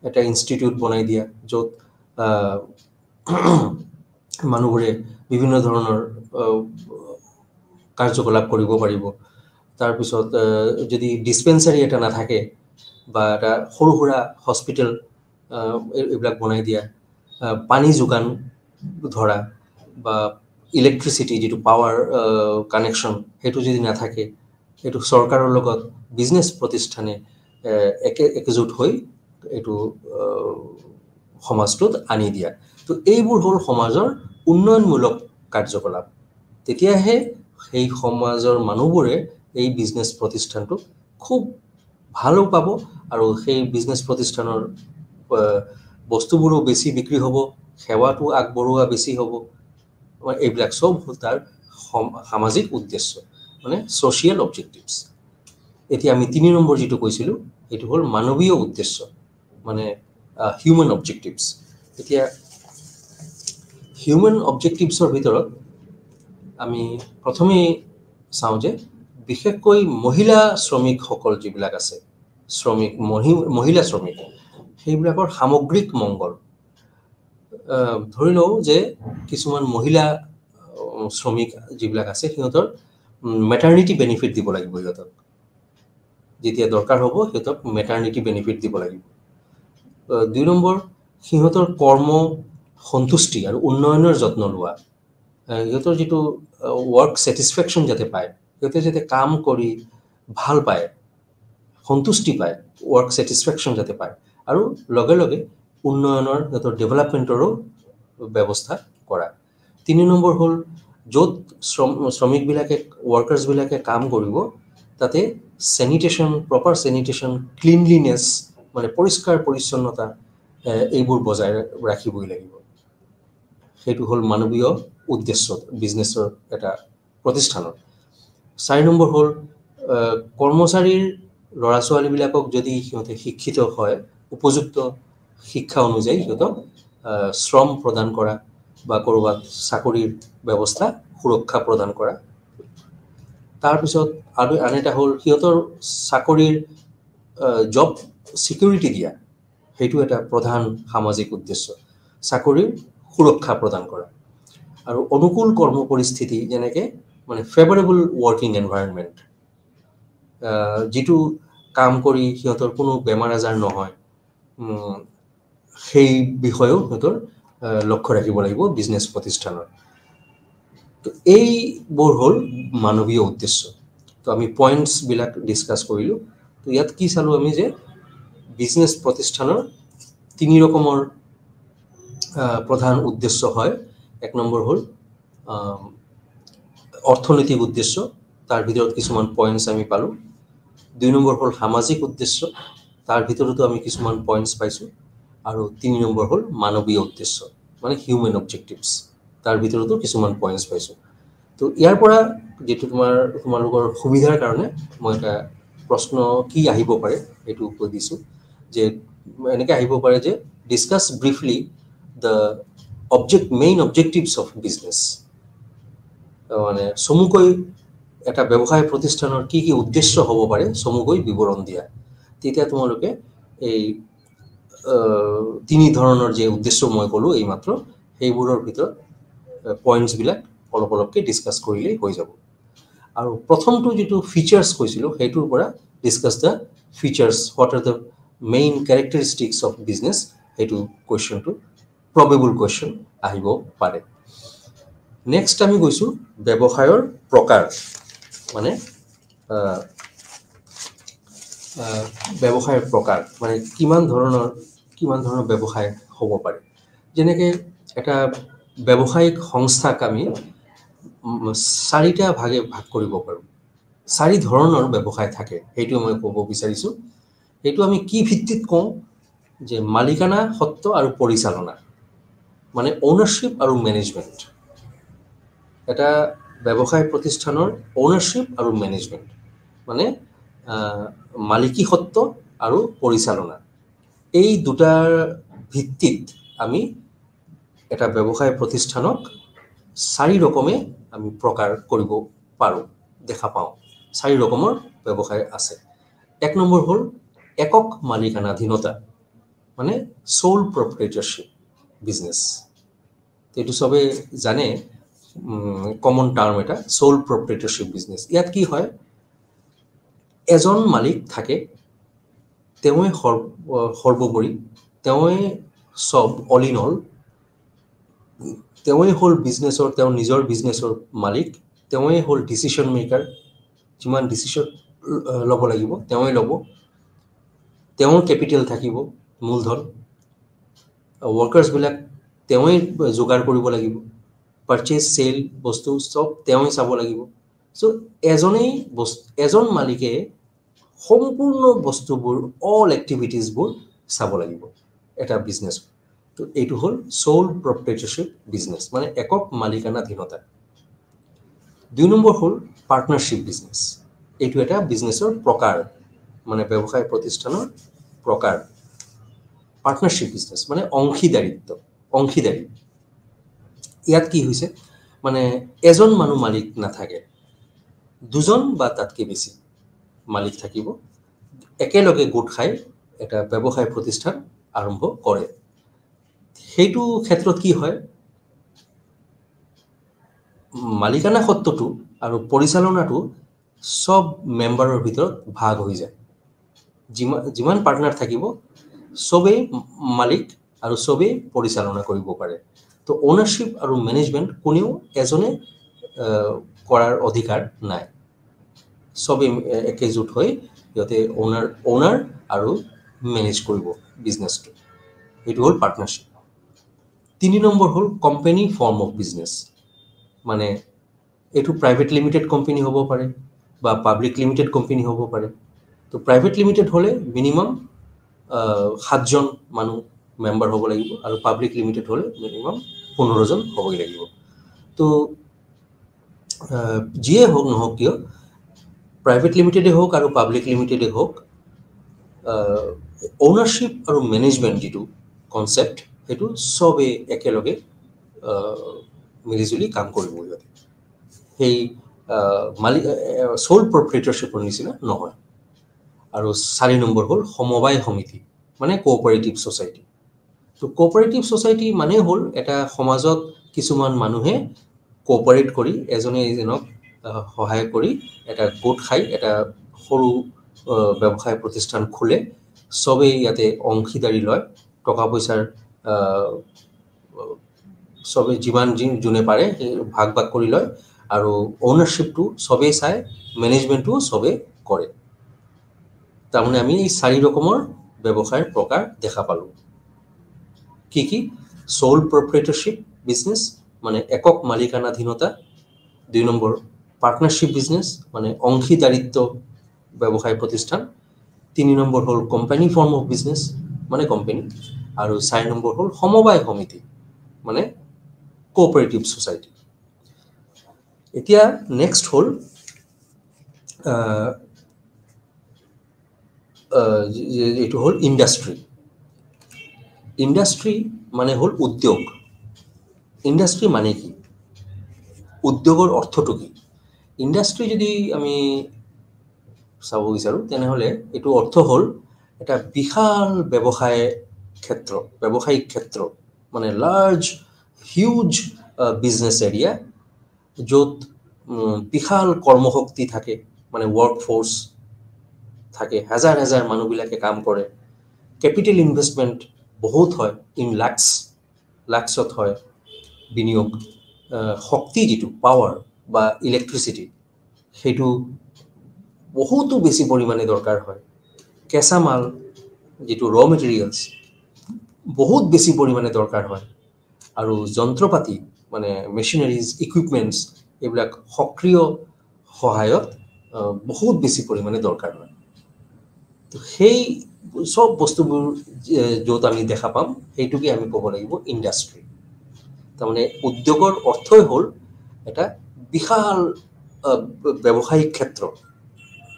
এটা ইনষ্টিটিউট বনাই দিয়া, য'ত মানুহবোৰে বিভিন্ন ধৰণৰ কাৰ্যকলাপ কৰিব পাৰিব। তাৰপিছত যদি ডিছপেঞ্চাৰী এটা নাথাকে বা এটা সৰু সুৰা হস্পিটেল এইবিলাক বনাই দিয়া, পানী যোগান ধৰা বা ইলেক্ট্ৰিচিটি যিটো পাৱাৰ কানেকশ্যন সেইটো যদি নাথাকে, সেইটো চৰকাৰৰ লগত বিজনেছ প্ৰতিষ্ঠানে একজোট হৈ এইটো সমাজটোত আনি দিয়া। তো এইবোৰ হ'ল সমাজৰ উন্নয়নমূলক কাৰ্যকলাপ। তেতিয়াহে সেই সমাজৰ মানুহবোৰে এই বিজনেছ প্ৰতিষ্ঠানটোক খুব ভালো পাব আৰু সেই বিজনেছ প্ৰতিষ্ঠানৰ বস্তুবোৰো বেছি বিক্ৰী হ'ব, সেৱাটো আগবঢ়োৱা বেছি হ'ব। এইবিলাক চব হ'ল তাৰ সামাজিক উদ্দেশ্য, মানে ছ'চিয়েল অবজেক্টিভছ। এতিয়া আমি 3 নম্বৰ যিটো কৈছিলোঁ সেইটো হ'ল মানৱীয় উদ্দেশ্য, মানে হিউমেন অবজেক্টিভছ। এতিয়া হিউমেন অবজেক্টিভছৰ ভিতৰত আমি প্ৰথমেই চাওঁ যে বিশেষকৈ মহিলা শ্ৰমিকসকল যিবিলাক আছে, মহিলা শ্ৰমিক, সেইবিলাকৰ সামগ্ৰিক মংগল। ধৰি লওঁ যে কিছুমান মহিলা শ্ৰমিক যিবিলাক আছে সিহঁতৰ মেটাৰ্নিটি বেনিফিট দিব লাগিব, সিহঁতক যেতিয়া দৰকাৰ হ'ব সিহঁতক মেটাৰ্নিটি বেনিফিট দিব লাগিব। 2 নম্বৰ, সিহঁতৰ কৰ্ম সন্তুষ্টি আৰু উন্নয়নৰ যত্ন লোৱা, সিহঁতৰ যিটো ৱৰ্ক ছেটিছফেকশ্যন যাতে পায়, সিহঁতে যাতে কাম কৰি ভাল পায়, সন্তুষ্টি পায়, ৱৰ্ক ছেটিছফেকশ্যন যাতে পায়, আৰু লগে লগে উন্নয়নৰ সিহঁতৰ ডেভেলপমেণ্টৰো ব্যৱস্থা কৰা। 3 নম্বৰ হ'ল য'ত শ্ৰমিকবিলাকে ৱৰ্কাৰ্ছবিলাকে কাম কৰিব তাতে চেনিটেশ্যন, প্ৰপাৰ চেনিটেশ্যন, ক্লিনলিনেছ, মানে পৰিষ্কাৰ পৰিচ্ছন্নতা এইবোৰ বজাই ৰাখিবই লাগিব। সেইটো হ'ল মানৱীয় উদ্দেশ্য বিজনেছৰ এটা প্ৰতিষ্ঠানৰ। 4 নম্বৰ হ'ল কৰ্মচাৰীৰ ল'ৰা ছোৱালীবিলাকক যদি সিহঁতে শিক্ষিত হয়, উপযুক্ত শিক্ষা অনুযায়ী সিহঁতক শ্ৰম প্ৰদান কৰা বা ক'ৰবাত চাকৰিৰ ব্যৱস্থা সুৰক্ষা প্ৰদান কৰা। তাৰপিছত আৰু আন এটা হ'ল সিহঁতৰ চাকৰিৰ জব ছিকিউৰিটি দিয়া, সেইটো এটা প্ৰধান সামাজিক উদ্দেশ্য, চাকৰিৰ সুৰক্ষা প্ৰদান কৰা। আৰু অনুকূল কৰ্ম পৰিস্থিতি, যেনেকৈ মানে ফেভাৰেবল ৱৰ্কিং এনভাইৰনমেণ্ট, যিটো কাম কৰি সিহঁতৰ কোনো বেমাৰ আজাৰ নহয়, সেই বিষয়েও সিহঁতৰ লক্ষ্য ৰাখিব লাগিব বিজনেছ প্ৰতিষ্ঠানৰ। তো এইবোৰ হ'ল মানৱীয় উদ্দেশ্য। তো আমি পইণ্টছবিলাক ডিছকাছ কৰিলোঁ। তো ইয়াত কি চালোঁ আমি যে বিজনেছ প্ৰতিষ্ঠানৰ 3 ৰকমৰ প্ৰধান উদ্দেশ্য হয়। 1 নম্বৰ হ'ল অৰ্থনৈতিক উদ্দেশ্য, তাৰ ভিতৰত কিছুমান পইণ্টছ আমি পালোঁ। 2 নম্বৰ হ'ল সামাজিক উদ্দেশ্য, তাৰ ভিতৰতো আমি কিছুমান পইণ্টছ পাইছোঁ। আৰু 3 নম্বৰ হ'ল মানৱীয় উদ্দেশ্য, মানে হিউমেন অবজেক্টিভছ, তাৰ ভিতৰতো কিছুমান পইণ্টছ পাইছোঁ। তো ইয়াৰ পৰা যিটো তোমালোকৰ সুবিধাৰ কাৰণে মই এটা প্ৰশ্ন কি আহিব পাৰে সেইটো কৈ দিছোঁ, যে এনেকৈ আহিব পাৰে যে discuss briefly the main objectives of business. মানে চমুকৈ এটা ব্যৱসায় প্ৰতিষ্ঠানৰ কি উদ্দেশ্য হ'ব পাৰে চমুকৈ বিৱৰণ দিয়া। তেতিয়া তোমালোকে এই তিনি ধৰণৰ যে উদ্দেশ্য মই ক'লোঁ এইমাত্ৰ সেইবোৰৰ ভিতৰত পইণ্টছবিলাক অলপ অলপকৈ ডিছকাছ কৰিলেই হৈ যাব। আৰু প্ৰথমটো যিটো ফিচাৰ্ছ কৈছিলোঁ সেইটোৰ পৰা discuss the features, what are the main characteristics of business, সেইটো কুৱেশ্যনটো প্ৰবেবল কুৱেশ্যন আহিব পাৰে। নেক্সট আমি গৈছোঁ ব্যৱসায়ৰ প্ৰকাৰ, মানে ব্যৱসায়ৰ প্ৰকাৰ মানে কিমান ধৰণৰ ব্যৱসায় হ'ব পাৰে। যেনেকৈ এটা ব্যৱসায়িক সংস্থাক আমি 4টা ভাগে ভাগ কৰিব পাৰোঁ। 4 ধৰণৰ ব্যৱসায় থাকে, সেইটো মই ক'ব বিচাৰিছোঁ। সেইটো আমি কি ভিত্তিত কওঁ যে মালিকানা সত্ত্ব আৰু পৰিচালনা, মানে অ'নাৰশ্বিপ আৰু মেনেজমেণ্ট। এটা ব্যৱসায় প্ৰতিষ্ঠানৰ অ'নাৰশ্বিপ আৰু মেনেজমেণ্ট মানে মালিকী সত্ত্ব আৰু পৰিচালনা, এই দুটাৰ ভিত্তিত আমি এটা ব্যৱসায় প্ৰতিষ্ঠানক 4 ৰকমে আমি প্ৰকাৰ কৰিব পাৰোঁ, দেখা পাওঁ। 4 ৰকমৰ ব্যৱসায় আছে। 1 নম্বৰ হ'ল একক মালিকানাধীনতা, মানে চ'ল প্ৰপ্ৰাইটাৰশ্বিপ বিজনেছ। এইটো চবেই জানে, কমন টাৰ্ম এটা, চ'ল প্ৰপ্ৰাইটাৰশ্বিপ বিজনেছ। ইয়াত কি হয়, এজন মালিক থাকে, তেওঁৱে সৰ্বোপৰি, তেওঁৱে চব, অল ইন অল, তেওঁৱে হ'ল বিজনেছৰ, তেওঁৰ নিজৰ বিজনেছৰ মালিক, তেওঁৱে হ'ল ডিচিশ্যন মেকাৰ, যিমান ডিচিশ্যন ল'ব লাগিব তেওঁৱে ল'ব, তেওঁৰ কেপিটেল থাকিব, মূলধন, ৱৰ্কাৰ্ছবিলাক তেওঁৱে যোগাৰ কৰিব লাগিব, পাৰচেজ চেল বস্তু চব তেওঁৱে চাব লাগিব। চ' এজন মালিকে সম্পূৰ্ণ বস্তুবোৰ, অল এক্টিভিটিজবোৰ চাব লাগিব এটা বিজনেছ। তো এইটো হ'ল চ'ল প্ৰপ্ৰাইটাৰশ্বিপ বিজনেছ, মানে একক মালিকানাধীনতা। 2 নম্বৰ হ'ল পাৰ্টনাৰশ্বিপ বিজনেছ। এইটো এটা বিজনেছৰ প্ৰকাৰ, মানে ব্যৱসায় প্ৰতিষ্ঠানৰ প্ৰকাৰ। পাৰ্টনাৰশ্বিপ বিজনেছ মানে অংশীদাৰী। ইয়াত কি হৈছে, মানে এজন মানুহ মালিক নাথাকে, 2জন বা তাতকৈ বেছি মালিক থাকিব, একেলগে গোট খাই এটা ব্যৱসায় প্ৰতিষ্ঠান আৰম্ভ কৰে। সেইটো ক্ষেত্ৰত কি হয়, মালিকানা সত্ত্বটো আৰু পৰিচালনাটো চব মেম্বাৰৰ ভিতৰত ভাগ হৈ যায়। যিমান পাৰ্টনাৰ থাকিব চবেই মালিক আৰু চবেই পৰিচালনা কৰিব পাৰে। তো অ'নাৰশ্বিপ আৰু মেনেজমেণ্ট কোনেও এজনে কৰাৰ অধিকাৰ নাই, চবেই একেজোট হৈ সিহঁতে অ'নাৰ আৰু মেনেজ কৰিব বিজনেছটো। এইটো হ'ল পাৰ্টনাৰশ্বিপ। 3 নম্বৰ হ'ল কোম্পানী ফৰ্ম অফ বিজনেছ, মানে এইটো প্ৰাইভেট লিমিটেড কোম্পানী হ'ব পাৰে বা পাব্লিক লিমিটেড কোম্পানী হ'ব পাৰে। তো প্ৰাইভেট লিমিটেড হ'লে মিনিমাম 7জন মানুহ মেম্বাৰ হ'ব লাগিব, আৰু পাব্লিক লিমিটেড হ'লে মিনিমাম 15জন হ'বই লাগিব। তো যিয়ে নহওক কিয়, প্ৰাইভেট লিমিটেডেই হওক আৰু পাব্লিক লিমিটেডেই হওক, অ'নাৰশ্বিপ আৰু মেনেজমেণ্ট যিটো কনচেপ্ট, সেইটো চবেই একেলগে মিলিজুলি কাম কৰিব লাগে। সেই চ'ল প্ৰপ্ৰাইটাৰশ্বিপৰ নিচিনা নহয়। আৰু 4 নম্বৰ হ'ল সমবায় সমিতি, মানে কোঅপাৰেটিভ ছ'চাইটি। তো কোঅপাৰেটিভ ছ'চাইটি মানে হ'ল এটা সমাজত কিছুমান মানুহে কোঅপাৰেট কৰি এজনে এজনক সহায় কৰি এটা গোট খাই এটা সৰু ব্যৱসায় প্ৰতিষ্ঠান খোলে, চবেই ইয়াতে অংশীদাৰী লয়, টকা পইচাৰ চবেই যোনে পাৰে ভাগ কৰি লয়, আৰু অ'নাৰশ্বিপটো চবেই চায়, মেনেজমেণ্টটো চবেই কৰে। তাৰমানে আমি এই 4 ৰকমৰ ব্যৱসায়ৰ প্ৰকাৰ দেখা পালোঁ। কি? চ'ল প্ৰপ্ৰাইটাৰশ্বিপ বিজনেছ, মানে একক মালিকানাধীনতা। 2 নম্বৰ পাৰ্টনাৰশ্বিপ বিজনেছ, মানে অংশীদাৰিত্ব ব্যৱসায় প্ৰতিষ্ঠান। 3 নম্বৰ হ'ল কোম্পানী ফৰ্ম অফ বিজনেছ, মানে কোম্পানী। আৰু 4 নম্বৰ হ'ল সমবায় সমিতি, মানে কোঅপাৰেটিভ ছ'চাইটি। এতিয়া নেক্সট হ'ল এইটো হ'ল ইণ্ডাষ্ট্ৰী। ইণ্ডাষ্ট্ৰী মানে হ'ল উদ্যোগ। ইণ্ডাষ্ট্ৰী মানে কি, উদ্যোগৰ অৰ্থটো কি? ইণ্ডাষ্ট্ৰী যদি আমি চাব বিচাৰোঁ তেনেহ'লে এইটো অৰ্থ হ'ল এটা বিশাল ব্যৱসায় ক্ষেত্ৰ ব্যৱসায়িক ক্ষেত্ৰ মানে লাৰ্জ হিউজ বিজনেছ এৰিয়া য'ত বিশাল কৰ্মশক্তি থাকে মানে ৱৰ্ক ফ'ৰ্চ থাকে হাজাৰ হাজাৰ মানুহবিলাকে কাম কৰে কেপিটেল ইনভেষ্টমেণ্ট বহুত হয় ইন লাক্সত হয় বিনিয়োগ শক্তি যিটো পাৱাৰ বা ইলেক্ট্ৰিচিটি সেইটো বহুতো বেছি পৰিমাণে দৰকাৰ হয় কেঁচা মাল যিটো ৰ মেটেৰিয়েলছ বহুত বেছি পৰিমাণে দৰকাৰ হয় আৰু যন্ত্ৰপাতি মানে মেচিনাৰিজ ইকুইপমেণ্টছ এইবিলাক সক্ৰিয় সহায়ত বহুত বেছি পৰিমাণে দৰকাৰ হয় তো সেই সব বস্তুবোৰ য'ত আমি দেখা পাম সেইটোকে আমি ক'ব লাগিব ইণ্ডাষ্ট্ৰি তাৰমানে উদ্যোগৰ অৰ্থই হ'ল এটা বিশাল ব্যৱসায়িক ক্ষেত্ৰ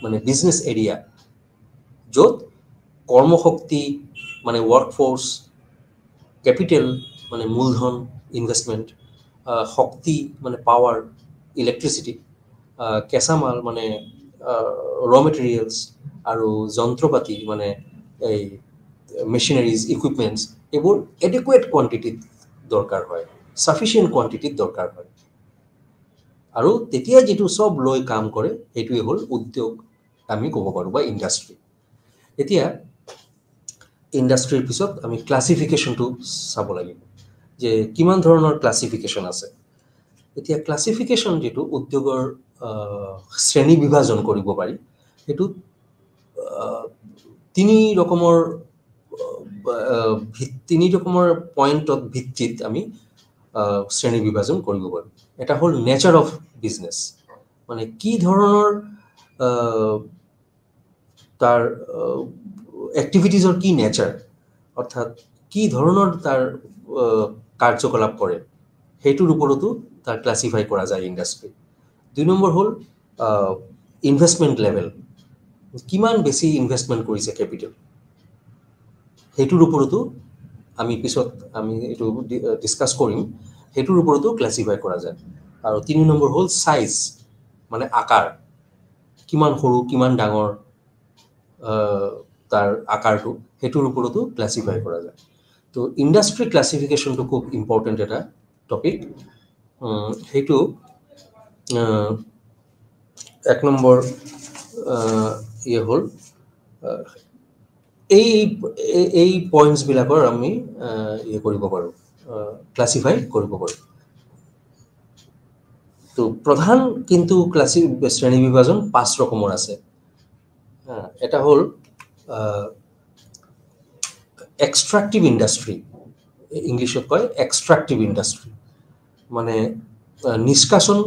মানে বিজনেছ এৰিয়া য'ত কৰ্মশক্তি মানে ৱৰ্ক ফ'ৰ্চ কেপিটেল মানে মূলধন ইনভেষ্টমেণ্ট শক্তি মানে পাৱাৰ ইলেক্ট্ৰিচিটি কেঁচা মাল মানে ৰ মেটেৰিয়েলছ আৰু যন্ত্ৰপাতি মানে এই মেচিনাৰিজ ইকুইপমেণ্টছ এইবোৰ এডিকুৱেট কোৱান্টিটিত দৰকাৰ হয় ছাফিচিয়েণ্ট কোৱান্টিটিত দৰকাৰ হয় আৰু তেতিয়া যিটো চব লৈ কাম কৰে সেইটোৱে হ'ল উদ্যোগ আমি ক'ব পাৰোঁ বা ইণ্ডাষ্ট্ৰি এতিয়া ইণ্ডাষ্ট্ৰিৰ পিছত আমি ক্লাছিফিকেশ্যনটো চাব লাগিব যে কিমান ধৰণৰ ক্লাছিফিকেশ্যন আছে এতিয়া ক্লাছিফিকেশ্যন যিটো উদ্যোগৰ শ্ৰেণী বিভাজন কৰিব পাৰি সেইটো তিনি ৰকমৰ পইণ্টত ভিত্তিত আমি শ্ৰেণী বিভাজন কৰিব পাৰোঁ এটা হ'ল নেচাৰ অফ বিজনেছ মানে কি ধৰণৰ তাৰ এক্টিভিটিজৰ কি নেচাৰ অৰ্থাৎ কি ধৰণৰ তাৰ কাৰ্যকলাপ কৰে সেইটোৰ ওপৰতো তাৰ ক্লাছিফাই কৰা যায় ইণ্ডাষ্ট্ৰি 2 নম্বৰ হ'ল ইনভেষ্টমেণ্ট লেভেল কিমান বেছি ইনভেষ্টমেণ্ট কৰিছে কেপিটেল সেইটোৰ ওপৰতো আমি পিছত আমি এইটো ডিছকাছ কৰিম সেইটোৰ ওপৰতো ক্লাছিফাই কৰা যায় আৰু 3 নম্বৰ হ'ল সাইজ মানে আকাৰ কিমান সৰু কিমান ডাঙৰ তাৰ আকাৰটো সেইটোৰ ওপৰতো ক্লাছিফাই কৰা যায় তো ইণ্ডাষ্ট্ৰি ক্লাছিফিকেশ্যনটো খুব ইম্পৰ্টেণ্ট এটা টপিক সেইটো 1 নম্বৰ ইয়ে হ'ল এই পইণ্টছবিলাকৰ আমি ইয়ে কৰিব পাৰোঁ ক্লাছিফাই কৰিব পাৰোঁ তো প্ৰধান কিন্তু শ্ৰেণী বিভাজন 5 ৰকমৰ আছে এটা হ'ল এক্সট্ৰাক্টিভ ইণ্ডাষ্ট্ৰি ইংলিছত কয় এক্সট্ৰাক্টিভ ইণ্ডাষ্ট্ৰি মানে নিষ্কাশন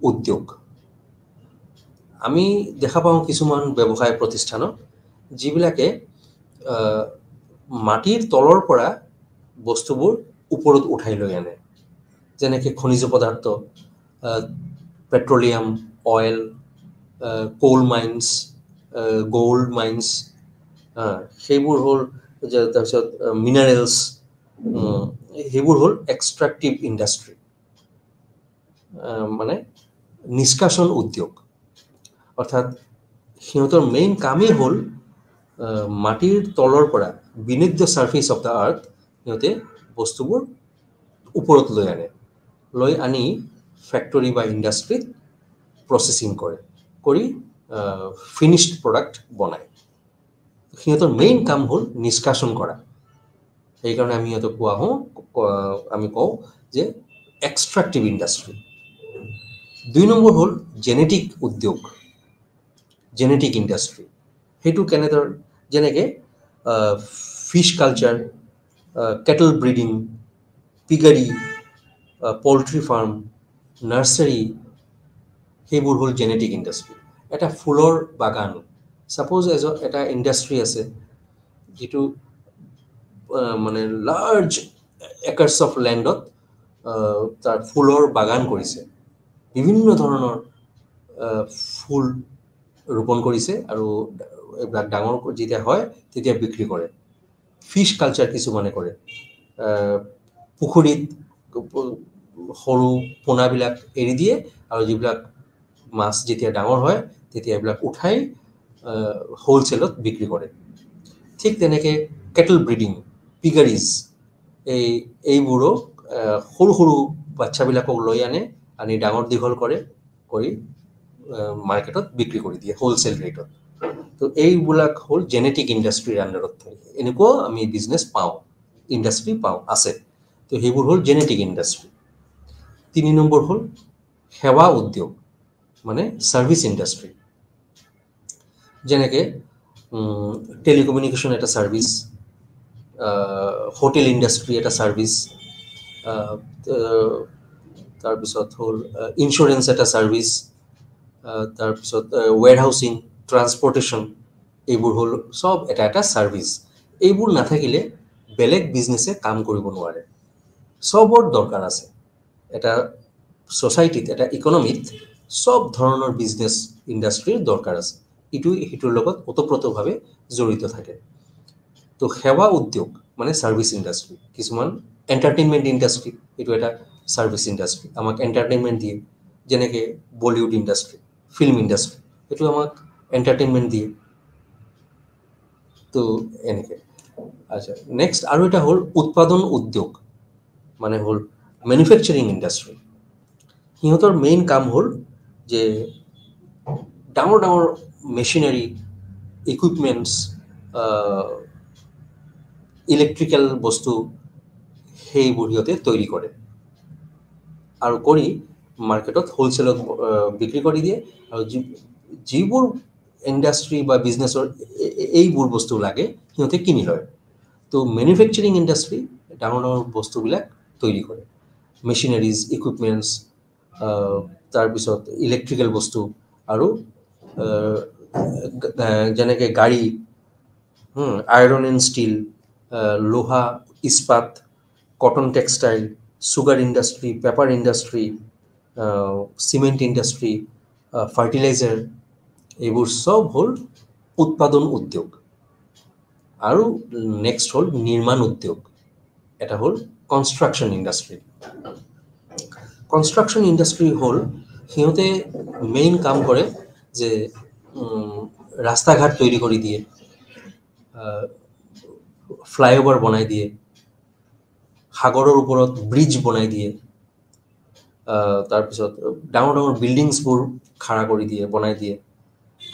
উদ্যোগ আমি দেখা পাওঁ কিছুমান ব্যৱসায় প্ৰতিষ্ঠানত যিবিলাকে মাটিৰ তলৰ পৰা বস্তুবোৰ ওপৰত উঠাই লৈ আনে যেনেকৈ খনিজ পদাৰ্থ পেট্ৰলিয়াম অইল কোল মাইন্স গোল্ড মাইন্স সেইবোৰ হ'ল তাৰপিছত মিনাৰেলছ সেইবোৰ হ'ল এক্সট্ৰাক্টিভ ইণ্ডাষ্ট্ৰি মানে নিষ্কাশন উদ্যোগ অৰ্থাৎ সিহঁতৰ মেইন কামেই হ'ল মাটিৰ তলৰ পৰা beneath the surface of the earth সিহঁতে বস্তুবোৰ ওপৰত লৈ আনি ফেক্টৰী বা ইণ্ডাষ্ট্ৰীত প্ৰচেছিং কৰি ফিনিশ্ড প্ৰডাক্ট বনায় সিহঁতৰ মেইন কাম হ'ল নিষ্কাশন কৰা সেইকাৰণে আমি সিহঁতক আমি কওঁ যে এক্সট্ৰাক্টিভ ইণ্ডাষ্ট্ৰি 2 নম্বৰ হ'ল জেনেটিক উদ্যোগ জেনেটিক ইণ্ডাষ্ট্ৰি সেইটো কেনেদৰে যেনেকৈ fish culture cattle breeding piggery poultry farm nursery সেইবোৰ হ'ল জেনেটিক ইণ্ডাষ্ট্ৰি এটা ফুলৰ বাগান ছাপ'জ এটা ইণ্ডাষ্ট্ৰি আছে যিটো মানে লাৰ্জ একাৰ্ছ অফ লেণ্ডত তাৰ ফুলৰ বাগান কৰিছে বিভিন্ন ধৰণৰ ফুল ৰোপণ কৰিছে আৰু এইবিলাক ডাঙৰ যেতিয়া হয় তেতিয়া বিক্ৰী কৰে ফিছ কালচাৰ কিছুমানে কৰে পুখুৰীত সৰু পোনাবিলাক এৰি দিয়ে আৰু যিবিলাক মাছ যেতিয়া ডাঙৰ হয় তেতিয়া এইবিলাক উঠাই হ'লচেলত বিক্ৰী কৰে ঠিক তেনেকৈ কেটল ব্ৰিডিং পিগাৰিজ এইবোৰো সৰু সৰু বাচ্চাবিলাকক লৈ আনি ডাঙৰ দীঘল কৰি মাৰ্কেটত বিক্ৰী কৰি দিয়ে হোলচেল ৰেটত। তো এইবিলাক হ'ল জেনেটিক ইণ্ডাষ্ট্ৰীৰ আণ্ডাৰত থাকে। এনেকুৱাও আমি বিজনেছ পাওঁ, ইণ্ডাষ্ট্ৰী পাওঁ, আছে। তো সেইবোৰ হ'ল জেনেটিক ইণ্ডাষ্ট্ৰী। 3 নম্বৰ হ'ল সেৱা উদ্যোগ, মানে ছাৰ্ভিচ ইণ্ডাষ্ট্ৰী। যেনেকৈ টেলিকমিউনিকেশ্যন এটা ছাৰ্ভিচ, হোটেল ইণ্ডাষ্ট্ৰী এটা ছাৰ্ভিচ, তাৰপিছত হ'ল ইঞ্চুৰেঞ্চ এটা ছাৰ্ভিচ, তাৰপিছত ৱেৰহাউচিং, ট্ৰান্সপৰ্টেশ্যন, এইবোৰ হ'ল চব এটা এটা ছাৰ্ভিচ। এইবোৰ নাথাকিলে বেলেগ বিজনেছে কাম কৰিব নোৱাৰে। চবৰ দৰকাৰ আছে। এটা ছ'চাইটিত, এটা ইকনমিত চব ধৰণৰ বিজনেছ ইণ্ডাষ্ট্ৰীৰ দৰকাৰ আছে। ইটো সিটোৰ লগত ওতপ্ৰোতভাৱে জড়িত থাকে। তো সেৱা উদ্যোগ মানে ছাৰ্ভিচ ইণ্ডাষ্ট্ৰী। কিছুমান এণ্টাৰটেইনমেণ্ট ইণ্ডাষ্ট্ৰী, এইটো এটা ছাৰ্ভিচ ইণ্ডাষ্ট্ৰী, আমাক এণ্টাৰটেইনমেণ্ট দিয়ে। যেনেকৈ বলিউড ইণ্ডাষ্ট্ৰী, ফিল্ম ইণ্ডাষ্ট্ৰী, এইটো আমাক এণ্টাৰটেইনমেণ্ট দিয়ে। তো এনেকৈ। আচ্ছা, নেক্সট আৰু এটা হ'ল উৎপাদন উদ্যোগ, মানে হ'ল মেনুফেকচাৰিং ইণ্ডাষ্ট্ৰী। সিহঁতৰ মেইন কাম হ'ল যে ডাঙৰ ডাঙৰ মেচিনাৰী, ইকুইপমেণ্টছ, ইলেক্ট্ৰিকেল বস্তু, সেইবোৰ সিহঁতে তৈৰি কৰে আৰু কৰি মাৰ্কেটত হোলচেলত বিক্ৰী কৰি দিয়ে। আৰু যিবোৰ ইণ্ডাষ্ট্ৰী বা বিজনেছৰ এইবোৰ বস্তু লাগে সিহঁতে কিনি লয়। তো মেনুফেকচাৰিং ইণ্ডাষ্ট্ৰী ডাঙৰ ডাঙৰ বস্তুবিলাক তৈৰি কৰে, মেচিনাৰিজ, ইকুইপমেণ্টছ, তাৰপিছত ইলেক্ট্ৰিকেল বস্তু, আৰু যেনেকৈ গাড়ী, আইৰণ এণ্ড ষ্টীল, লোহা, ইস্পাত, cotton textile, sugar industry, paper industry, cement industry, fertiliser, এইবোৰ চব হ'ল উৎপাদন উদ্যোগ। আৰু নেক্সট হ'ল নিৰ্মাণ উদ্যোগ, এটা হ'ল কনষ্ট্ৰাকশ্যন ইণ্ডাষ্ট্ৰী। কনষ্ট্ৰাকশ্যন ইণ্ডাষ্ট্ৰী হ'ল সিহঁতে মেইন কাম কৰে যে ৰাস্তা ঘাট তৈৰি কৰি দিয়ে, ফ্লাইঅভাৰ বনাই দিয়ে, সাগৰৰ ওপৰত ব্ৰিজ বনাই দিয়ে, তাৰপিছত ডাঙৰ ডাঙৰ বিল্ডিংছবোৰ খাৰা কৰি দিয়ে, বনাই দিয়ে,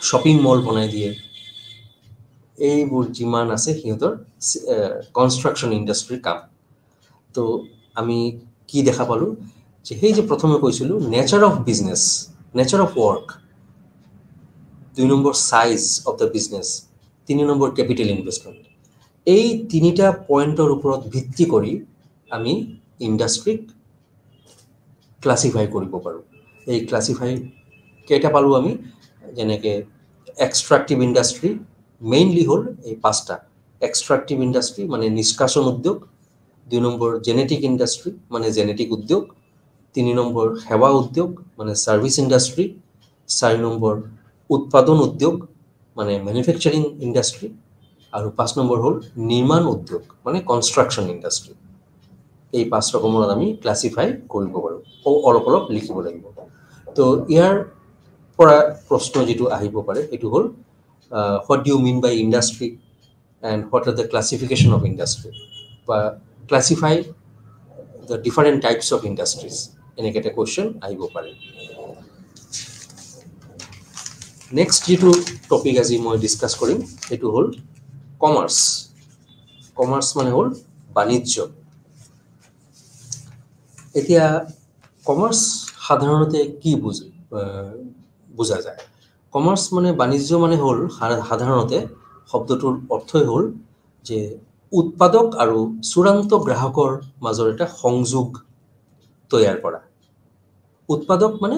শ্বপিং মল বনাই দিয়ে। এইবোৰ যিমান আছে সিহঁতৰ কনষ্ট্ৰাকশ্যন ইণ্ডাষ্ট্ৰীৰ কাম। তো আমি কি দেখা পালোঁ যে সেই যে প্ৰথমে কৈছিলোঁ nature of business, nature of work, 2 number size of the business, 3 number capital investment. এই তিনিটা পইণ্টৰ ওপৰত ভিত্তি কৰি আমি ইণ্ডাষ্ট্ৰীক ক্লাছিফাই কৰিব পাৰোঁ। এই ক্লাছিফাই কেইটা পালোঁ আমি, যেনেকৈ এক্সট্ৰাক্টিভ ইণ্ডাষ্ট্ৰী মেইনলি হ'ল এই 5টা। এক্সট্ৰাক্টিভ ইণ্ডাষ্ট্ৰী মানে নিষ্কাশন উদ্যোগ, 2 নম্বৰ জেনেটিক ইণ্ডাষ্ট্ৰী মানে জেনেটিক উদ্যোগ, 3 নম্বৰ সেৱা উদ্যোগ মানে ছাৰ্ভিচ ইণ্ডাষ্ট্ৰী, 4 নম্বৰ উৎপাদন উদ্যোগ মানে মেনুফেকচাৰিং ইণ্ডাষ্ট্ৰী, আৰু 5 নম্বৰ হ'ল নিৰ্মাণ উদ্যোগ মানে কনষ্ট্ৰাকশ্যন ইণ্ডাষ্ট্ৰী। এই 5 ৰকমত আমি ক্লাছিফাই কৰিব পাৰোঁ, অলপ অলপ লিখিব লাগিব। তো ইয়াৰ পৰা প্ৰশ্ন যিটো আহিব পাৰে সেইটো হ'ল what do you mean by industry and what are the classification of industry, বা classify the different types of industries, এনেকৈ এটা কুৱেশ্যন আহিব পাৰে। নেক্সট যিটো টপিক আজি মই ডিছকাছ কৰিম সেইটো হ'ল কমাৰ্চ। কমাৰ্চ মানে হ'ল বাণিজ্য। এতিয়া কমাৰ্চ সাধাৰণতে কি বুজা যায়? কমাৰ্চ মানে বাণিজ্য মানে হ'ল সাধাৰণতে শব্দটোৰ অৰ্থই হ'ল যে উৎপাদক আৰু চূড়ান্ত গ্ৰাহকৰ মাজৰ এটা সংযোগ তৈয়াৰ কৰা। উৎপাদক মানে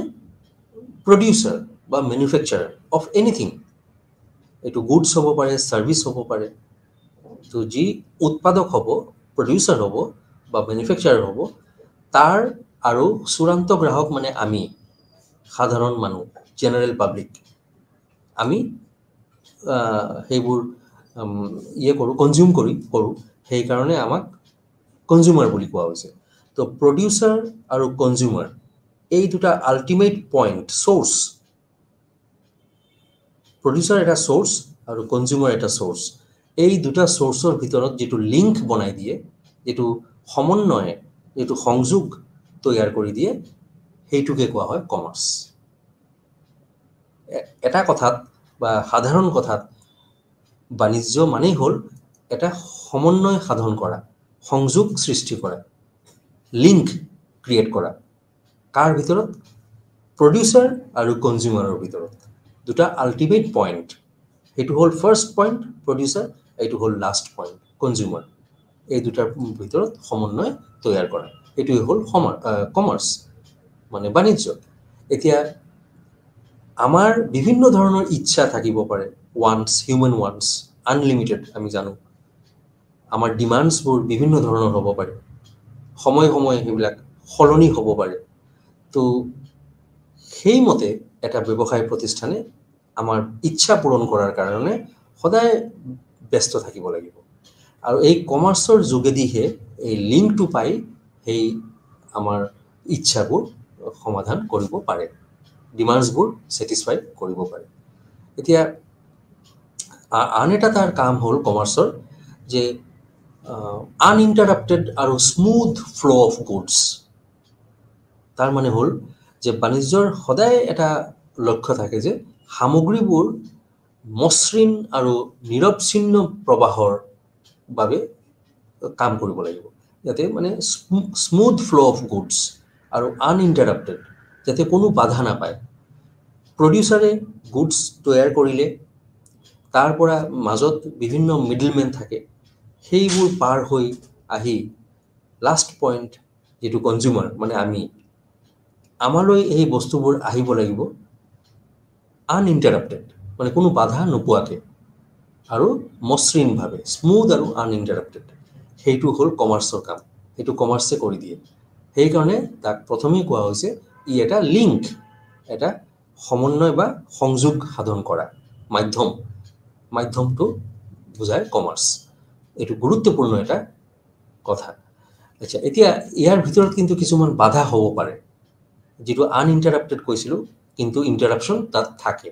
প্ৰডিউচাৰ বা মেনুফেকচাৰাৰ অফ এনিথিং, এইটো গুডছ হ'ব পাৰে, ছাৰ্ভিচ হ'ব পাৰে। তো যি উৎপাদক হ'ব, প্ৰডিউচাৰ হ'ব বা মেনুফেকচাৰাৰ হ'ব, তাৰ আৰু চূড়ান্ত গ্ৰাহক মানে আমি সাধাৰণ মানুহ, জেনেৰেল পাব্লিক, আমি সেইবোৰ কনজিউম কৰোঁ, সেইকাৰণে আমাক কনজিউমাৰ বুলি কোৱা হৈছে। তো প্ৰডিউচাৰ আৰু কনজিউমাৰ এই দুটা আল্টিমেট পইণ্ট, চ'ৰ্চ, প্ৰডিউচাৰ এটা চ'ৰ্চ আৰু কনজিউমাৰ এটা চ'ৰ্চ, এই দুটা সোৰ্সৰ ভিতৰত যেটো লিংক বনাই দিয়ে, যেটো সমন্বয়ে, যেটো সংযোগ তৈয়াৰ কৰি দিয়ে, সেইটোকে কোৱা হয় কমাৰ্চ। এটা কথাত বা সাধাৰণ কথাত বাণিজ্য মানেই হ'ল এটা সমন্বয় সাধন কৰা, সংযোগ সৃষ্টি কৰা, লিংক ক্ৰিয়েট কৰা। কাৰ ভিতৰত? প্ৰডিউচাৰ আৰু কনজিউমাৰৰ ভিতৰত। দুটা আল্টিমেট পইণ্ট। সেইটো হ'ল ফাৰ্ষ্ট পইণ্ট প্ৰডিউচাৰ, এইটো হ'ল লাষ্ট পইণ্ট কনজিউমাৰ। এই দুটাৰ ভিতৰত সমন্বয় তৈয়াৰ কৰা, এইটোৱে হ'ল কমাৰ্চ, মানে বাণিজ্য। এতিয়া আমাৰ বিভিন্ন ধৰণৰ ইচ্ছা থাকিব পাৰে, ওৱান্টছ, হিউমেন ওৱান্টছ, আনলিমিটেড আমি জানো। আমাৰ ডিমাণ্ডছবোৰ বিভিন্ন ধৰণৰ হ'ব পাৰে, সময়ে সময়ে সেইবিলাক সলনি হ'ব পাৰে। তো সেইমতে এটা ব্যৱসায় প্ৰতিষ্ঠানে আমাৰ ইচ্ছা পূৰণ কৰাৰ কাৰণে সদায় ব্যস্ত থাকিব লাগিব। আৰু এই কমাৰ্চৰ যোগেদিহে এই লিংকটো পাই সেই আমাৰ ইচ্ছাবোৰ সমাধান কৰিব পাৰে, ডিমাণ্ডছবোৰ ছেটিছফাই কৰিব পাৰে। এতিয়া আন এটা তাৰ কাম হ'ল কমাৰ্চৰ যে আনইণ্টাৰাপ্টেড আৰু স্মুথ ফ্ল' অফ গুডছ। তাৰ মানে হ'ল যে বাণিজ্যৰ সদায় এটা লক্ষ্য থাকে যে সামগ্ৰীবোৰ মসৃণ আৰু নিৰৱচ্ছিন্ন প্ৰবাহৰ বাবে কাম কৰিব লাগিব, যাতে মানে স্মুথ ফ্ল' অফ গুডছ আৰু আনইণ্টাৰাপ্টেড, যাতে কোনো বাধা নাপায়। প্ৰডিউচাৰে গুডছ তৈয়াৰ কৰিলে তাৰ পৰা মাজত বিভিন্ন মিডলমেন থাকে, সেইবোৰ পাৰ হৈ আহি লাষ্ট পইণ্ট যিটো কনজিউমাৰ মানে আমালৈ এই বস্তুবোৰ আহিব লাগিব আনইণ্টাৰাপ্টেড, মানে কোনো বাধা নোপোৱাকৈ আৰু মসৃণভাৱে, স্মুথ আৰু আনইণ্টাৰাপ্টেড। সেইটো হ'ল কমাৰ্চৰ কাম, সেইটো কমাৰ্চে কৰি দিয়ে। সেইকাৰণে তাক প্ৰথমেই কোৱা হৈছে ই এটা লিংক, এটা সমন্বয় বা সংযোগ সাধন কৰা মাধ্যমটো বুজায় কমাৰ্চ। এইটো গুৰুত্বপূৰ্ণ এটা কথা। আচ্ছা, এতিয়া ইয়াৰ ভিতৰত কিন্তু কিছুমান বাধা হ'ব পাৰে, যিটো আনইণ্টাৰাপ্টেড কৈছিলোঁ, কিন্তু ইণ্টাৰাপশ্যন তাত থাকে।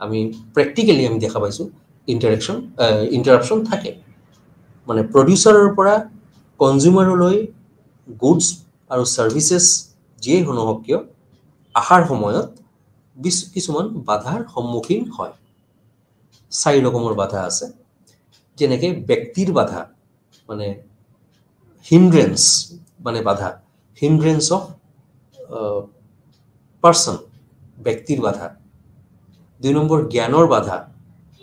আমি প্ৰেক্টিকেলি আমি দেখা পাইছোঁ ইণ্টাৰাপশ্যন থাকে। মানে প্ৰডিউচাৰৰ পৰা কনজিউমাৰলৈ গুডছ আৰু ছাৰ্ভিচেছ যিয়েই নহওক কিয় অহাৰ সময়ত কিছুমান বাধাৰ সন্মুখীন হয়। 4 ৰকমৰ বাধা আছে, যেনেকৈ ব্যক্তিৰ বাধা, মানে হিন্ড্ৰেন্স, মানে বাধা, হিন্ড্ৰেন্স অফ পাৰ্চন, ব্যক্তিৰ বাধা। 2 নম্বৰ জ্ঞানৰ বাধা,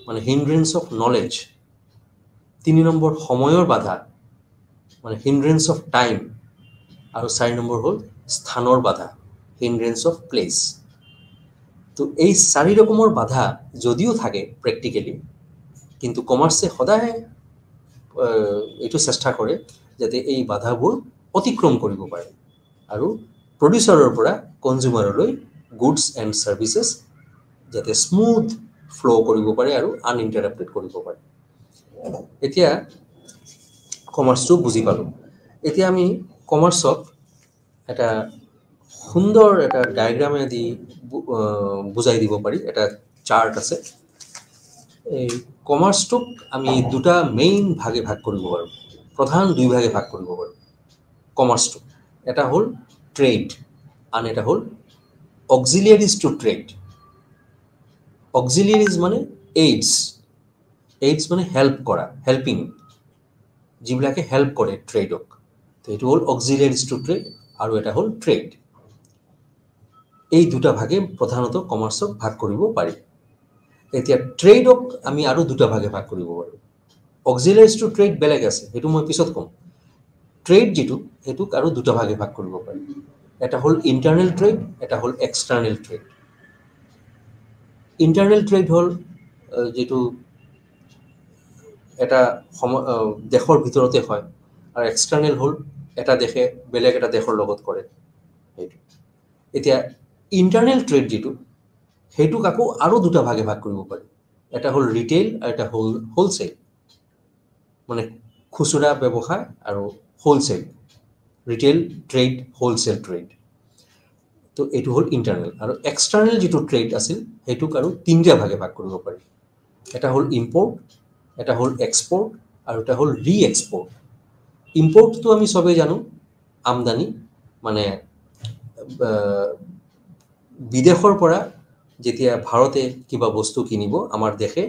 মানে হিন্ড্ৰেন্স অফ নলেজ। 3 নম্বৰ সময়ৰ বাধা, মানে হিন্ড্ৰেন্স অফ টাইম। আৰু 4 নম্বৰ হ'ল স্থানৰ বাধা, হিন্ড্ৰেন্স অফ প্লেচ। তো এই 4 ৰকমৰ বাধা যদিও থাকে প্ৰেক্টিকেলি, কিন্তু কমাৰ্চে সদায় এইটো চেষ্টা কৰে যাতে এই বাধাবোৰ অতিক্ৰম কৰিব পাৰে আৰু প্ৰডিউচাৰৰ পৰা কনজিউমাৰলৈ গুডছ এণ্ড ছাৰ্ভিচেছ যাতে স্মুথ ফ্ল' কৰিব পাৰে আৰু আনইণ্টাৰাপ্টেড কৰিব পাৰে। এতিয়া কমাৰ্চটো বুজি পালোঁ। এতিয়া আমি কমাৰ্চক এটা সুন্দৰ এটা ডায়েগ্ৰামেদি বুজাই দিব পাৰি। এটা চাৰ্ট আছে। এই কমাৰ্চটোক আমি দুটা মেইন ভাগে ভাগ কৰিব পাৰোঁ, প্ৰধান 2 ভাগে ভাগ কৰিব পাৰোঁ কমাৰ্চটো। এটা হ'ল ট্ৰেড, আন এটা হ'ল অক্সিলিয়াৰিজ টু ট্ৰেড। অক্সিলিয়াৰিজ মানে এইডছ মানে হেল্প কৰা, হেল্পিং, যিবিলাকে হেল্প কৰে ট্ৰেডক। তো এইটো হ'ল অক্সিলিয়াৰিজ টু ট্ৰেড, আৰু এটা হ'ল ট্ৰেড। এই দুটা ভাগে প্ৰধানতঃ কমাৰ্চক ভাগ কৰিব পাৰি। এতিয়া ট্ৰেডক আমি আৰু দুটা ভাগে ভাগ কৰিব পাৰোঁ। অক্সিলিয়াৰিজ টু ট্ৰেড বেলেগ আছে, সেইটো মই পিছত ক'ম। ট্ৰেড যিটো, সেইটোক আৰু দুটা ভাগে ভাগ কৰিব পাৰি। এটা হ'ল ইণ্টাৰনেল ট্ৰেড, এটা হ'ল এক্সটাৰ্নেল ট্ৰেড। ইণ্টাৰনেল ট্ৰেড হ'ল যিটো এটা দেশৰ ভিতৰতে হয়, আৰু এক্সটাৰ্নেল হ'ল এটা দেশে বেলেগ এটা দেশৰ লগত কৰে সেইটো। এতিয়া ইণ্টাৰনেল ট্ৰেড যিটো, সেইটোক আকৌ আৰু দুটা ভাগে ভাগ কৰিব পাৰি। এটা হ'ল ৰিটেইল আৰু এটা হ'ল হোলচেল, মানে খুচুৰা ব্যৱসায় আৰু wholesale, retail trade, wholesale trade. তো এইটো হ'ল ইণ্টাৰনেল। আৰু এক্সটাৰ্নেল যিটো ট্ৰেড আছিল, সেইটোক আৰু 3টা ভাগে ভাগ কৰিব পাৰি। এটা হ'ল ইম্পৰ্ট, এটা হ'ল এক্সপোৰ্ট আৰু এটা হ'ল ৰি এক্সপোৰ্ট। ইম্পোৰ্টটো আমি চবেই জানো, আমদানি, মানে বিদেশৰ পৰা যেতিয়া ভাৰতে কিবা বস্তু কিনিব আমাৰ দেশে,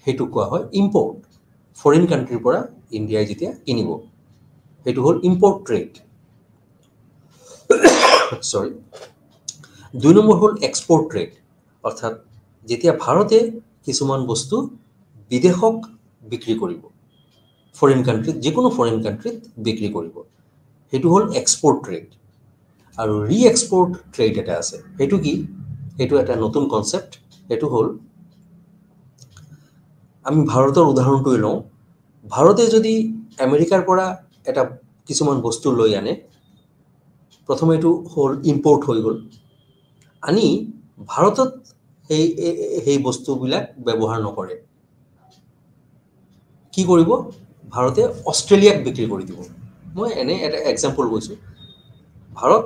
সেইটো কোৱা হয় ইম্পোৰ্ট। ফৰেইন কাণ্ট্ৰিৰ পৰা ইণ্ডিয়াই যেতিয়া কিনিব, সেইটো হ'ল ইম্পোৰ্ট ট্ৰেড। চৰি। 2 নম্বৰ হ'ল এক্সপোৰ্ট ট্ৰেড, অৰ্থাৎ যেতিয়া ভাৰতে কিছুমান বস্তু বিদেশক বিক্ৰী কৰিব, ফৰেইন কাণ্ট্ৰিত, যিকোনো ফৰেইন কাণ্ট্ৰিত বিক্ৰী কৰিব, সেইটো হ'ল এক্সপোৰ্ট ট্ৰেড। আৰু ৰি এক্সপোৰ্ট ট্ৰেড এটা আছে, সেইটো কি? সেইটো এটা নতুন কনচেপ্ট। সেইটো হ'ল, আমি ভাৰতৰ উদাহৰণটোৱে লওঁ। ভাৰতে যদি আমেৰিকাৰ পৰা এটা কিছুমান বস্তু লৈ আনে, প্ৰথমে এইটো হ'ল ইম্পোৰ্ট হৈ গ'ল, আনি ভাৰতত সেই বস্তুবিলাক ব্যৱহাৰ নকৰে, কি কৰিব? ভাৰতে অষ্ট্ৰেলিয়াক বিক্ৰী কৰি দিব। মই এনে এটা এক্সাম্পল কৈছোঁ। ভাৰত,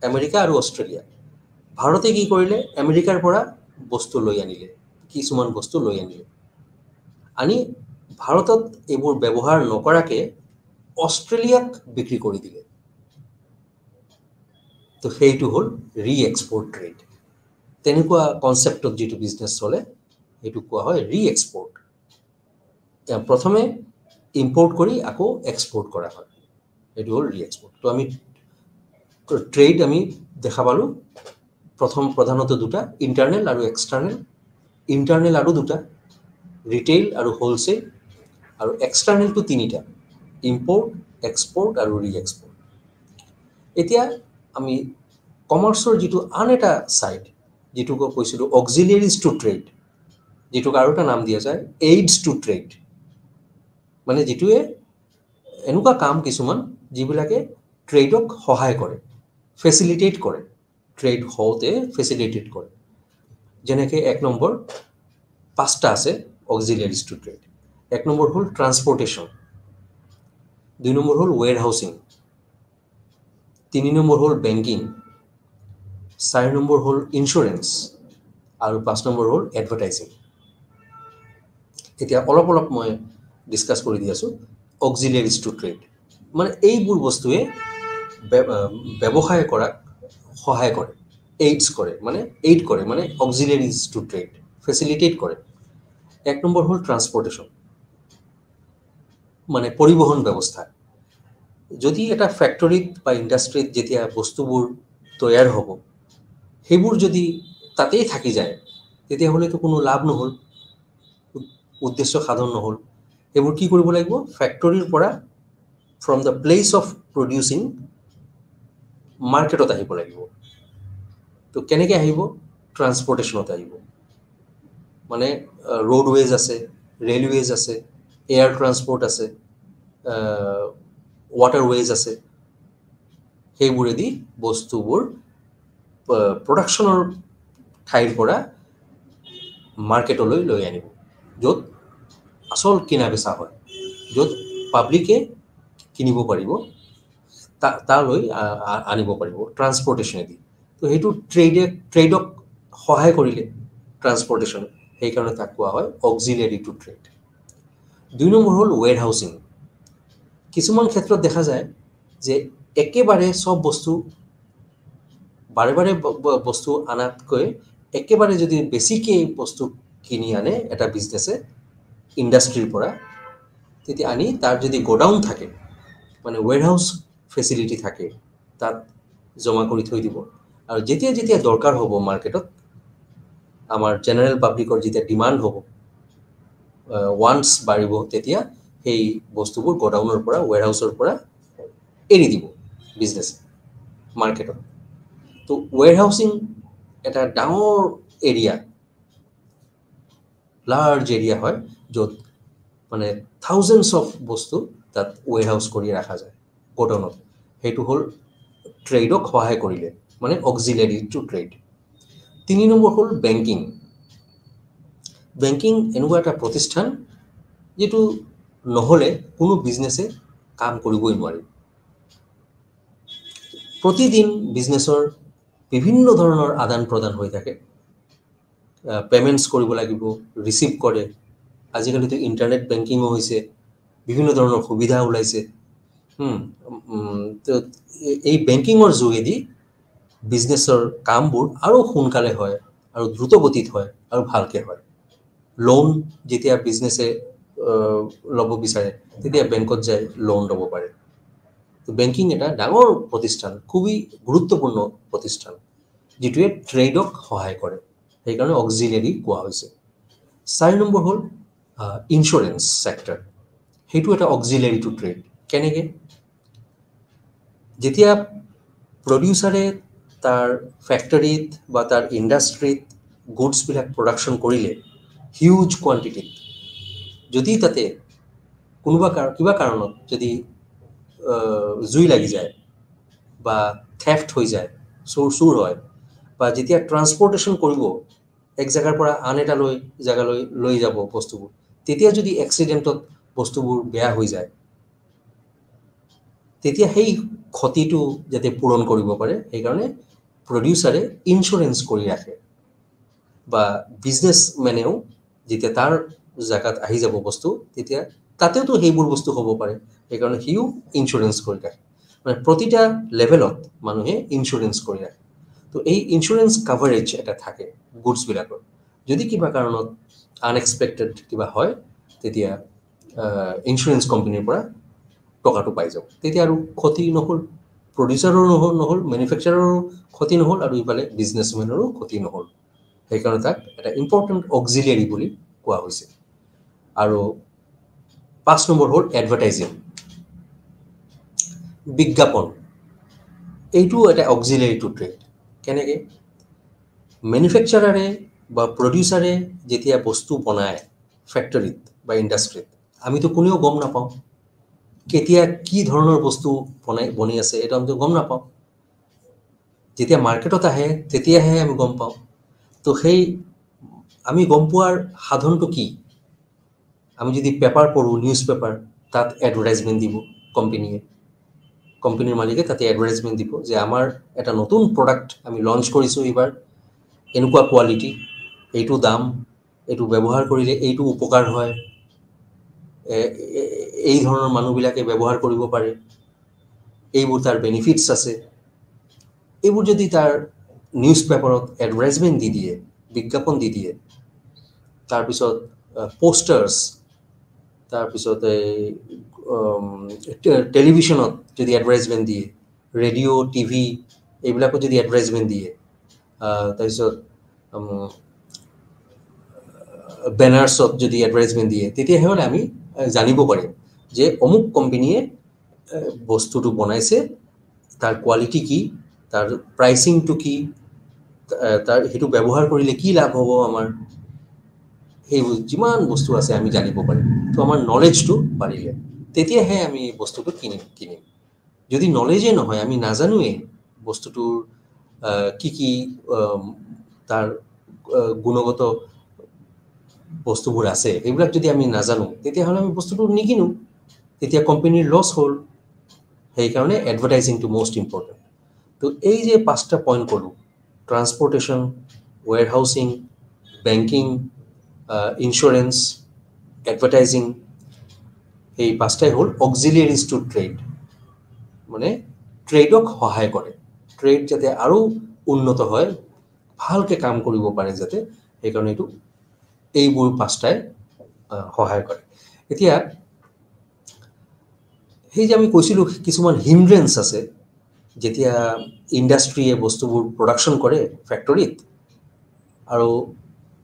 আমেৰিকা আৰু অষ্ট্ৰেলিয়া। ভাৰতে কি কৰিলে? আমেৰিকাৰ পৰা বস্তু লৈ আনিলে, কিছুমান বস্তু লৈ আনিলে, আনি ভাৰতত এইবোৰ ব্যৱহাৰ নকৰাকৈ অষ্ট্ৰেলিয়াক বিক্ৰী কৰি দিলে। তো সেইটো হ'ল ৰি এক্সপোৰ্ট ট্ৰেড। তেনেকুৱা কনচেপ্টত যিটো বিজনেছ চলে, সেইটো কোৱা হয় ৰি এক্সপোৰ্ট। প্ৰথমে ইম্পোৰ্ট কৰি আকৌ এক্সপোৰ্ট কৰা হয়, সেইটো হ'ল ৰি এক্সপোৰ্ট। তো আমি ট্ৰেড আমি দেখা পালোঁ প্ৰধানত দুটা, ইণ্টাৰনেল আৰু এক্সটাৰ্নেল। ইণ্টাৰনেল আৰু দুটা, ৰিটেইল আৰু হোলচেল। আৰু এক্সটাৰ্নেলটো তিনিটা, ইম্পোৰ্ট, এক্সপোৰ্ট আৰু ৰি এক্সপোৰ্ট। এতিয়া আমি কমাৰ্চৰ যিটো আন এটা ছাইড, যিটোক কৈছিলোঁ অক্সিলিয়েৰিজ টু ট্ৰেড, যিটোক আৰু এটা নাম দিয়া যায় এইডছ টু ট্ৰেড, মানে যিটোৱে এনেকুৱা কাম কিছুমান যিবিলাকে ট্ৰেডক সহায় কৰে, ফেচিলিটেট কৰে, ট্ৰেড হওঁতে ফেচিলিটেট কৰে। যেনেকৈ 1 নম্বৰ 5টা আছে অক্সিলিয়েৰিজ টু ট্ৰেড। 1 নম্বৰ হ'ল ট্ৰান্সপৰ্টেশ্যন, 2 নম্বৰ হ'ল ৱেৰ হাউচিং, 3 নম্বৰ হ'ল বেংকিং, 4 নম্বৰ হ'ল ইঞ্চুৰেঞ্চ, আৰু 5 নম্বৰ হ'ল এডভাৰটাইজিং। এতিয়া অলপ অলপ মই ডিছকাছ কৰি দি আছোঁ। অক্সিলিয়েৰিজ টু ট্ৰেড মানে এইবোৰ বস্তুৱে ব্যৱসায় কৰাক সহায় কৰে, এইডছ কৰে, মানে অক্সিলিয়েৰিজ টু ট্ৰেড, ফেচিলিটেট কৰে। 1 নম্বৰ হ'ল ট্ৰান্সপৰ্টেশ্যন, মানে পৰিবহণ ব্যৱস্থা। যদি এটা ফেক্টৰীত বা ইণ্ডাষ্ট্ৰীত যেতিয়া বস্তুবোৰ তৈয়াৰ হ'ব, সেইবোৰ যদি তাতেই থাকি যায়, তেতিয়াহ'লেতো কোনো লাভ নহ'ল, উদ্দেশ্য সাধন নহ'ল। সেইবোৰ কি কৰিব লাগিব? ফেক্টৰীৰ পৰা from the place of producing মাৰ্কেটত আহিব লাগিব। তো কেনেকৈ আহিব? ট্ৰান্সপৰ্টেশ্যনত আহিব। মানে ৰোডৱেজ আছে, ৰেলৱেজ আছে, এয়াৰ ট্ৰান্সপৰ্ট আছে, ৱাটাৰৱেজ আছে। সেইবোৰেদি বস্তুবোৰ প্ৰডাকশ্যনৰ ঠাইৰ পৰা মাৰ্কেটলৈ লৈ আনিব, য'ত আচল কিনা বেচা হয়, য'ত পাব্লিকে কিনিব পাৰিব, তালৈ আনিব পাৰিব ট্ৰান্সপৰ্টেশ্যনেদি। তো সেইটো ট্ৰেডক সহায় কৰিলে ট্ৰান্সপৰ্টেশ্যন, সেইকাৰণে তাক কোৱা হয় অক্সিলিয়েৰি টু ট্ৰেড। 2 নম্বৰ হ'ল ৱেৰ হাউচিং। কিছুমান ক্ষেত্ৰত দেখা যায় যে একেবাৰে চব বস্তু বাৰে বাৰে বস্তু আনাতকৈ একেবাৰে যদি বেছিকৈ বস্তু কিনি আনে এটা বিজনেছে ইণ্ডাষ্ট্ৰীৰ পৰা, তেতিয়া আনি তাৰ যদি গোডাউন থাকে, মানে ৱেৰহাউচ ফেচিলিটি থাকে, তাত জমা কৰি থৈ দিব। আৰু যেতিয়া যেতিয়া দৰকাৰ হ'ব মাৰ্কেটত, আমাৰ জেনেৰেল পাব্লিকৰ যেতিয়া ডিমাণ্ড হ'ব, ৱান্টছ বাঢ়িব, তেতিয়া সেই বস্তুবোৰ গোডাউনৰ পৰা, ৱেৰহাউচৰ পৰা এৰি দিব বিজনেছে মাৰ্কেটত। তো ৱেৰহাউচিং এটা ডাঙৰ এৰিয়া, লাৰ্জ এৰিয়া হয়, য'ত মানে থাউজেণ্ডছ অফ বস্তু তাত ৱেৰহাউচ কৰি ৰখা যায় গোডাউনত। সেইটো হ'ল ট্ৰেডক সহায় কৰিলে, মানে অক্সিলিয়েৰি টু ট্ৰেড। 3 নম্বৰ হ'ল বেংকিং। বেংকিং এনেকুৱা এটা প্ৰতিষ্ঠান যিটো নহ'লে কোনো বিজনেছে কাম কৰিবই নোৱাৰে। প্ৰতিদিন বিজনেছৰ বিভিন্ন ধৰণৰ আদান প্ৰদান হৈ থাকে, পে'মেণ্টছ কৰিব লাগিব, ৰিচিভ কৰে, আজিকালিতো ইণ্টাৰনেট বেংকিঙো হৈছে, বিভিন্ন ধৰণৰ সুবিধা ওলাইছে। তো এই বেংকিঙৰ যোগেদি বিজনেছৰ কামবোৰ আৰু সোনকালে হয় আৰু দ্ৰুতগতিত হয় আৰু ভালকৈ হয়। লোন যেতিয়া বিজনেছে ল'ব বিচাৰে তেতিয়া বেংকত যায় লোন ল'ব পাৰে। তো বেংকিং এটা ডাঙৰ প্ৰতিষ্ঠান, খুবেই গুৰুত্বপূৰ্ণ প্ৰতিষ্ঠান, যিটোৱে ট্ৰেডক সহায় কৰে, সেইকাৰণে অক্সিলিয়াৰী কোৱা হৈছে। 4 নম্বৰ হ'ল ইঞ্চুৰেঞ্চ ছেক্টৰ। সেইটো এটা অক্সিলিয়াৰী টু ট্ৰেড। কেনেকৈ? যেতিয়া প্ৰডিউচাৰে তাৰ ফেক্টৰীত বা তাৰ ইণ্ডাষ্ট্ৰীত গুডছবিলাক প্ৰডাকশ্যন কৰিলে হিউজ কোৱান্টিটিত, যদি তাতে কিবা কাৰণত যদি জুই লাগি যায় বা থেফ্ট হৈ যায়, চুৰ হয়, বা যেতিয়া ট্ৰান্সপৰ্টেশ্যন কৰিব এক জেগাৰ পৰা আন এটা জেগালৈ লৈ যাব বস্তুবোৰ, তেতিয়া যদি এক্সিডেণ্টত বস্তুবোৰ বেয়া হৈ যায়, তেতিয়া সেই ক্ষতিটো যাতে পূৰণ কৰিব পাৰে সেইকাৰণে প্ৰডিউচাৰে ইঞ্চুৰেঞ্চ কৰি ৰাখে, বা বিজনেছমেনেও যেতিয়া তাৰ জেগাত আহি যাব বস্তু তেতিয়া তাতেওতো সেইবোৰ বস্তু হ'ব পাৰে, সেইকাৰণে সিও ইঞ্চুৰেঞ্চ কৰি ৰাখে। মানে প্ৰতিটা লেভেলত মানুহে ইঞ্চুৰেঞ্চ কৰি ৰাখে। তো এই ইঞ্চুৰেঞ্চ কাভাৰেজ এটা থাকে গুডছবিলাকৰ। যদি কিবা কাৰণত আনএক্সপেক্টেড কিবা হয় তেতিয়া ইঞ্চুৰেঞ্চ কোম্পানীৰ পৰা টকাটো পাই যাব, তেতিয়া আৰু ক্ষতি নহ'ল, প্ৰডিউচাৰৰো নহ'ল, মেনুফেকচাৰৰো ক্ষতি নহ'ল, আৰু ইফালে বিজনেছমেনৰো ক্ষতি নহ'ল। সেইকাৰণে তাক এটা ইম্পৰ্টেণ্ট অক্সিলিয়াৰী বুলি কোৱা হৈছে। আৰু 5 নম্বৰ হ'ল এডভাৰটাইজিং, বিজ্ঞাপন। এইটো এটা অক্সিলিয়াৰী টু ট্ৰেড। কেনেকৈ? মেনুফেকচাৰাৰে বা প্ৰডিউচাৰে যেতিয়া বস্তু বনায় ফেক্টৰীত বা ইণ্ডাষ্ট্ৰীত, আমিতো কোনেও গম নাপাওঁ কেতিয়া কি ধৰণৰ বস্তু বনি আছে, এইটো আমিতো গম নাপাওঁ। যেতিয়া মাৰ্কেটত আহে তেতিয়াহে আমি গম পাওঁ। তো সেই আমি গম পোৱাৰ সাধনটো কি? আমি যদি পেপাৰ পঢ়োঁ, নিউজ পেপাৰ, তাত এডভাৰটাইজমেণ্ট দিব কোম্পানীৰ মালিকে, তাতে এডভাৰটাইজমেণ্ট দিব যে আমাৰ এটা নতুন প্ৰডাক্ট আমি লঞ্চ কৰিছোঁ এইবাৰ, এনেকুৱা কোৱালিটি, এইটো দাম, এইটো ব্যৱহাৰ কৰিলে এইটো উপকাৰ হয়, এই ধৰণৰ মানুহবিলাকে ব্যৱহাৰ কৰিব পাৰে, এইবোৰ তাৰ বেনিফিটছ আছে। এইবোৰ যদি তাৰ নিউজ পেপাৰত এডভাৰটাইজমেণ্ট দি দিয়ে, বিজ্ঞাপন দি দিয়ে, তাৰপিছত পোষ্টাৰ্ছ, তাৰপিছত টেলিভিশ্যনত যদি এডভাৰটাইজমেণ্ট দিয়ে, ৰেডিঅ' টিভি এইবিলাকত যদি এডভাৰটাইজমেণ্ট দিয়ে, তাৰপিছত বেনাৰ্ছত যদি এডভাৰটাইজমেণ্ট দিয়ে, তেতিয়াহে মানে আমি জানিব পাৰিম যে অমুক কোম্পানীয়ে বস্তুটো বনাইছে, তাৰ কোৱালিটি কি, তাৰ প্ৰাইচিংটো কি, তাৰ সেইটো ব্যৱহাৰ কৰিলে কি লাভ হ'ব আমাৰ, সেইবোৰ যিমান বস্তু আছে আমি জানিব পাৰিম। তো আমাৰ নলেজটো বাঢ়িলে তেতিয়াহে আমি বস্তুটো কিনিম। যদি নলেজেই নহয়, আমি নাজানোৱেই বস্তুটোৰ কি কি তাৰ গুণগত বস্তুবোৰ আছে, সেইবিলাক যদি আমি নাজানো তেতিয়াহ'লে আমি বস্তুটো নিকিনো, তেতিয়া কোম্পানীৰ লছ হ'ল। সেইকাৰণে এডভাৰটাইজিংটো মষ্ট ইম্পৰ্টেণ্ট। তো এই যে 5টা পইণ্ট ক'লোঁ, transportation, warehousing, banking, insurance, advertising, এই 5টাই হ'ল অক্সিলিয়াৰিজ টু ট্ৰেড, মানে ট্ৰেডক সহায় কৰে। ট্ৰেড যাতে আৰু উন্নত হয়, ভালকৈ কাম কৰিব পাৰে যাতে, সেইকাৰণে এইবোৰ 5টাই সহায় কৰে। এতিয়া সেই যে আমি কৈছিলোঁ কিছুমান হিণ্ড্ৰেঞ্চ আছে, যেতিয়া ইণ্ডাষ্ট্ৰীয়ে বস্তুবোৰ প্ৰডাকশ্যন কৰে ফেক্টৰীত, আৰু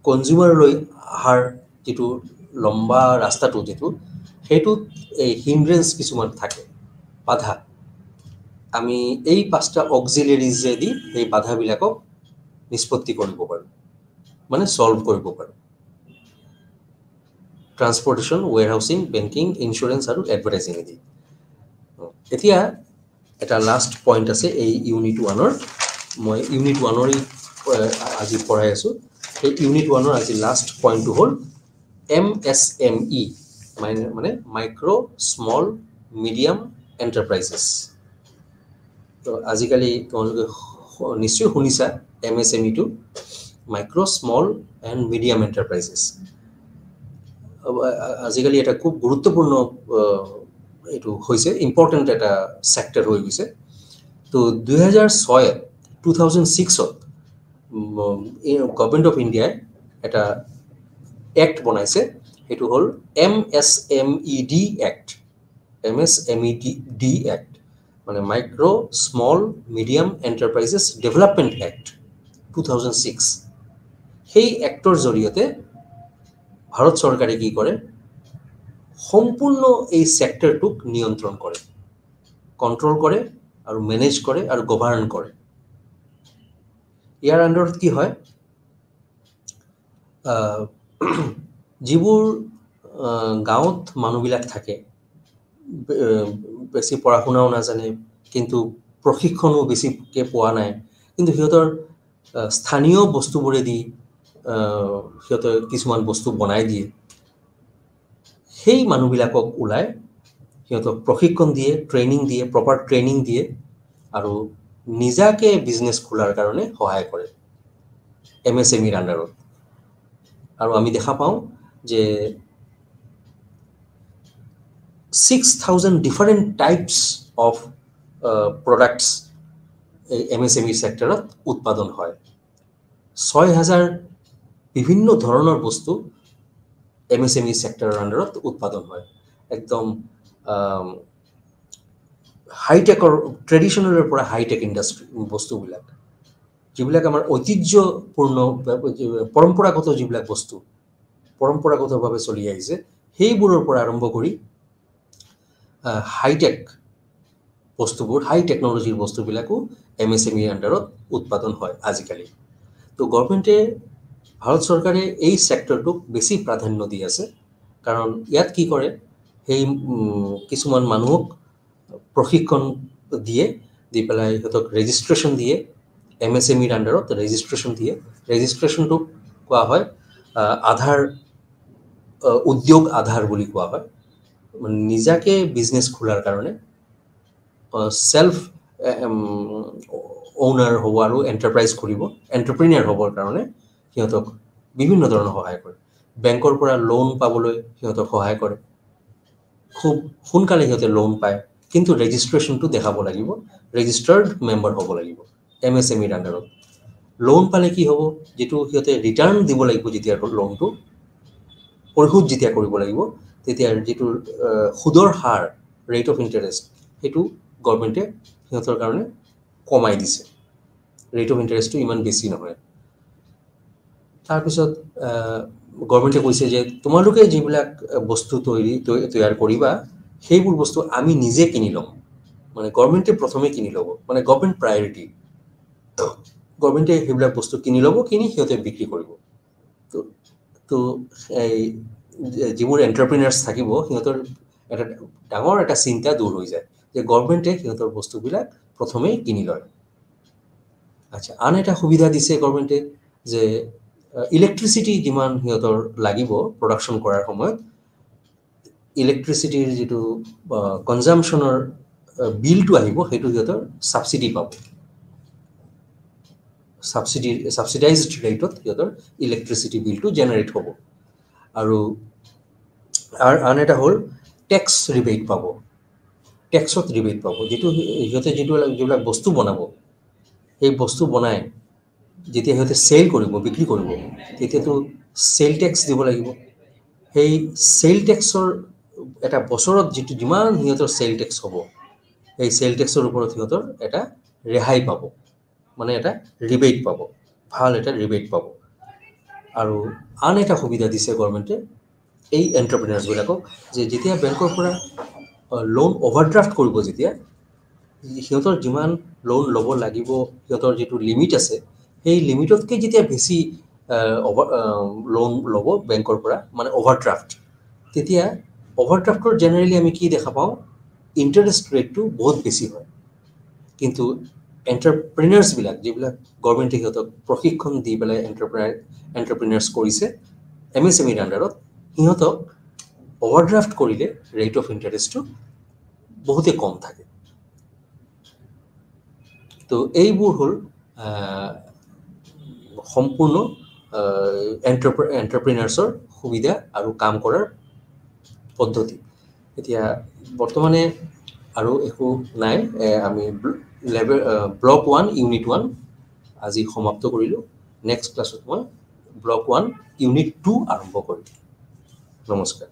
কনজিউমাৰলৈ অহাৰ যিটো লম্বা ৰাস্তাটো সেইটোত এই হিণ্ড্ৰেঞ্চ কিছুমান থাকে, বাধা। আমি এই 5টা অক্সিলিয়াৰিজেদি সেই বাধাবিলাকক নিষ্পত্তি কৰিব পাৰোঁ, মানে ছল্ভ কৰিব পাৰোঁ। ট্ৰান্সপৰ্টেশ্যন, ৱেৰহাউচিং, বেংকিং, ইঞ্চুৰেঞ্চ আৰু এডভাৰটাইজিঙেদি। এতিয়া এটা লাষ্ট পইণ্ট আছে এই ইউনিট 1-ৰ, মই ইউনিট 1-ৰেই আজি পঢ়াই আছোঁ। এই ইউনিট 1-ৰ আজি লাষ্ট পইণ্টটো হ'ল MSME, মানে মাইক্ৰ' স্মল মিডিয়াম এণ্টাৰপ্ৰাইজেছ। তো আজিকালি তোমালোকে নিশ্চয় শুনিছা MSME টো, micro' small and medium enterprises. আজিকালি এটা খুব গুৰুত্বপূৰ্ণ এইটো হৈছে ইম্পৰ্টেণ্ট এটা ছেক্টৰ হৈ গৈছে। তো 2006 2006 গভৰ্ণমেণ্ট অফ ইণ্ডিয়াই এটা এক্ট বনাইছে, সেইটো হ'ল MSMED এক্ট। MSMED এক্ট মানে micro small medium enterprises development act 2006। সেই এক্টৰ জৰিয়তে ভাৰত চৰকাৰে কি কৰে, সম্পূৰ্ণ এই ছেক্টৰটোক নিয়ন্ত্ৰণ কৰে, কণ্ট্ৰল কৰে আৰু মেনেজ কৰে আৰু গভাৰ্ণ কৰে। ইয়াৰ আণ্ডাৰত কি হয়, যিবোৰ গাঁৱত মানুহবিলাক থাকে, বেছি পঢ়া শুনাও নাজানে, কিন্তু প্ৰশিক্ষণো বেছিকৈ পোৱা নাই, কিন্তু সিহঁতৰ স্থানীয় বস্তুবোৰেদি সিহঁতে কিছুমান বস্তু বনাই দিয়ে, সেই মানুহবিলাকক ওলাই সিহঁতক প্ৰশিক্ষণ দিয়ে, ট্ৰেইনিং দিয়ে, প্ৰপাৰ ট্ৰেইনিং দিয়ে আৰু নিজাকে বিজনেছ খোলাৰ কাৰণে সহায় কৰে MSMEৰ আণ্ডাৰত। আৰু আমি দেখা পাওঁ যে 6,000 ডিফাৰেণ্ট টাইপছ অফ প্ৰডাক্টছ এই MSME ছেক্টৰত উৎপাদন হয়। 6,000 বিভিন্ন ধৰণৰ বস্তু MSME ছেক্টৰৰ আণ্ডাৰত উৎপাদন হয়। একদম হাইটেকৰ, ট্ৰেডিশ্যনেলৰ পৰা হাইটেক ইণ্ডাষ্ট্ৰী বস্তুবিলাক, যিবিলাক আমাৰ ঐতিহ্যপূৰ্ণ পৰম্পৰাগত যিবিলাক বস্তু পৰম্পৰাগতভাৱে চলি আহিছে, সেইবোৰৰ পৰা আৰম্ভ কৰি হাইটেক বস্তুবোৰ, হাই টেকন'লজিৰ বস্তুবিলাকো MSMEৰ আণ্ডাৰত উৎপাদন হয় আজিকালি। তো গভৰ্ণমেণ্টে, ভাৰত চৰকাৰে এই ছেক্টৰটোক বেছি প্ৰাধান্য দি আছে, কাৰণ ইয়াত কি কৰে, সেই কিছুমান মানুহক প্ৰশিক্ষণ দিয়ে, দি পেলাই সিহঁতক ৰেজিষ্ট্ৰেশ্যন দিয়ে, MSMEৰ আণ্ডাৰত ৰেজিষ্ট্ৰেশ্যন দিয়ে। ৰেজিষ্ট্ৰেশ্যনটোক কোৱা হয় আধাৰ, উদ্যোগ আধাৰ বুলি কোৱা হয়। নিজাকে বিজনেছ খোলাৰ কাৰণে চেল্ফ অ'নাৰ হ'ব আৰু এণ্টাৰপ্ৰাইজ কৰিব, এণ্টাৰপ্ৰিনিয়াৰ হ'বৰ কাৰণে সিহঁতক বিভিন্ন ধৰণৰ সহায় কৰে। বেংকৰ পৰা লোন পাবলৈ সিহঁতক সহায় কৰে, খুব সোনকালে সিহঁতে লোন পায়, কিন্তু ৰেজিষ্ট্ৰেশ্যনটো দেখাব লাগিব, ৰেজিষ্টাৰ্ড মেম্বাৰ হ'ব লাগিব MSMEৰ আণ্ডাৰত। লোন পালে কি হ'ব, যিটো সিহঁতে ৰিটাৰ্ণ দিব লাগিব, যেতিয়া লোনটো পৰিশোধ যেতিয়া কৰিব লাগিব, তেতিয়া যিটো সুদৰ হাৰ, ৰেট অফ ইণ্টাৰেষ্ট, সেইটো গভৰ্ণমেণ্টে সিহঁতৰ কাৰণে কমাই দিছে, ৰেট অফ ইণ্টাৰেষ্টটো ইমান বেছি নহয়। তাৰপিছত গভৰ্ণমেণ্টে কৈছে যে তোমালোকে যিবিলাক বস্তু তৈয়াৰ কৰিবা, সেইবোৰ বস্তু আমি নিজে কিনি ল'ম, মানে গভৰ্ণমেণ্টে প্ৰথমে কিনি ল'ব, মানে গভৰ্ণমেণ্ট প্ৰায়ৰিটি। গভৰ্ণমেণ্টে সেইবিলাক বস্তু কিনি ল'ব, কিনি সিহঁতে বিক্ৰী কৰিব। তো এই যিবোৰ এণ্টাৰপ্ৰিনাৰ্ছ থাকিব, সিহঁতৰ এটা ডাঙৰ এটা চিন্তা দূৰ হৈ যায় যে গভৰ্ণমেণ্টে সিহঁতৰ বস্তুবিলাক প্ৰথমেই কিনি লয়। আচ্ছা, আন এটা সুবিধা দিছে গভৰ্ণমেণ্টে যে ইলেক্ট্ৰিচিটি যিমান সিহঁতৰ লাগিব প্ৰডাকশ্যন কৰাৰ সময়ত, ইলেক্ট্ৰিচিটিৰ যিটো কনজামশ্যনৰ বিলটো আহিব, সেইটো সিহঁতৰ ছাবচিডি পাব। ছাবচিডাইজড ৰেটত সিহঁতৰ ইলেক্ট্ৰিচিটি বিলটো জেনেৰেট হ'ব। আৰু আন এটা হ'ল টেক্স ৰিবেট পাব, টেক্সত ৰিবেট পাব, যিটো সিহঁতে যিবিলাক বস্তু বনাব, সেই বস্তু বনাই যেতিয়া সিহঁতে চেল কৰিব, বিক্ৰী কৰিব, তেতিয়াতো চেল টেক্স দিব লাগিব। সেই চেল টেক্সৰ এটা বছৰত যিমান সিহঁতৰ চেল টেক্স হ'ব, সেই চেল টেক্সৰ ওপৰত সিহঁতৰ এটা ৰেহাই পাব, মানে এটা ৰিবেট পাব, ভাল এটা ৰিবেট পাব। আৰু আন এটা সুবিধা দিছে গভৰ্ণমেণ্টে এই এণ্টাৰপ্ৰিনাৰ্ছবিলাকক, যে যেতিয়া বেংকৰ পৰা লোন অভাৰড্ৰাফ্ট কৰিব, যেতিয়া সিহঁতৰ যিমান লোন ল'ব লাগিব, সিহঁতৰ যিটো লিমিট আছে, সেই লিমিটতকৈ যেতিয়া বেছি লোন ল'ব বেংকৰ পৰা, মানে অভাৰড্ৰাফ্ট, তেতিয়া অভাৰড্ৰাফ্টৰ জেনেৰেলি আমি কি দেখা পাওঁ, ইণ্টাৰেষ্ট ৰেটটো বহুত বেছি হয়। কিন্তু এণ্টাৰপ্ৰিনাৰ্ছবিলাক, যিবিলাক গভৰ্ণমেণ্টে সিহঁতক প্ৰশিক্ষণ দি পেলাই এণ্টাৰপ্ৰিনাৰ্ছ কৰিছে MSMEৰ আণ্ডাৰত, সিহঁতক অভাৰড্ৰাফ্ট কৰিলে ৰেট অফ ইণ্টাৰেষ্টটো বহুতেই কম থাকে। তো এইবোৰ হ'ল সম্পূৰ্ণ এণ্টাৰপ্ৰিনাৰ্ছৰ সুবিধা আৰু কাম কৰাৰ পদ্ধতি এতিয়া বৰ্তমানে আৰু একো নাই আমি ব্লক 1 ইউনিট 1 আজি সমাপ্ত কৰিলোঁ নেক্সট ক্লাছত মই ব্লক 1 ইউনিট 2 আৰম্ভ কৰিম নমস্কাৰ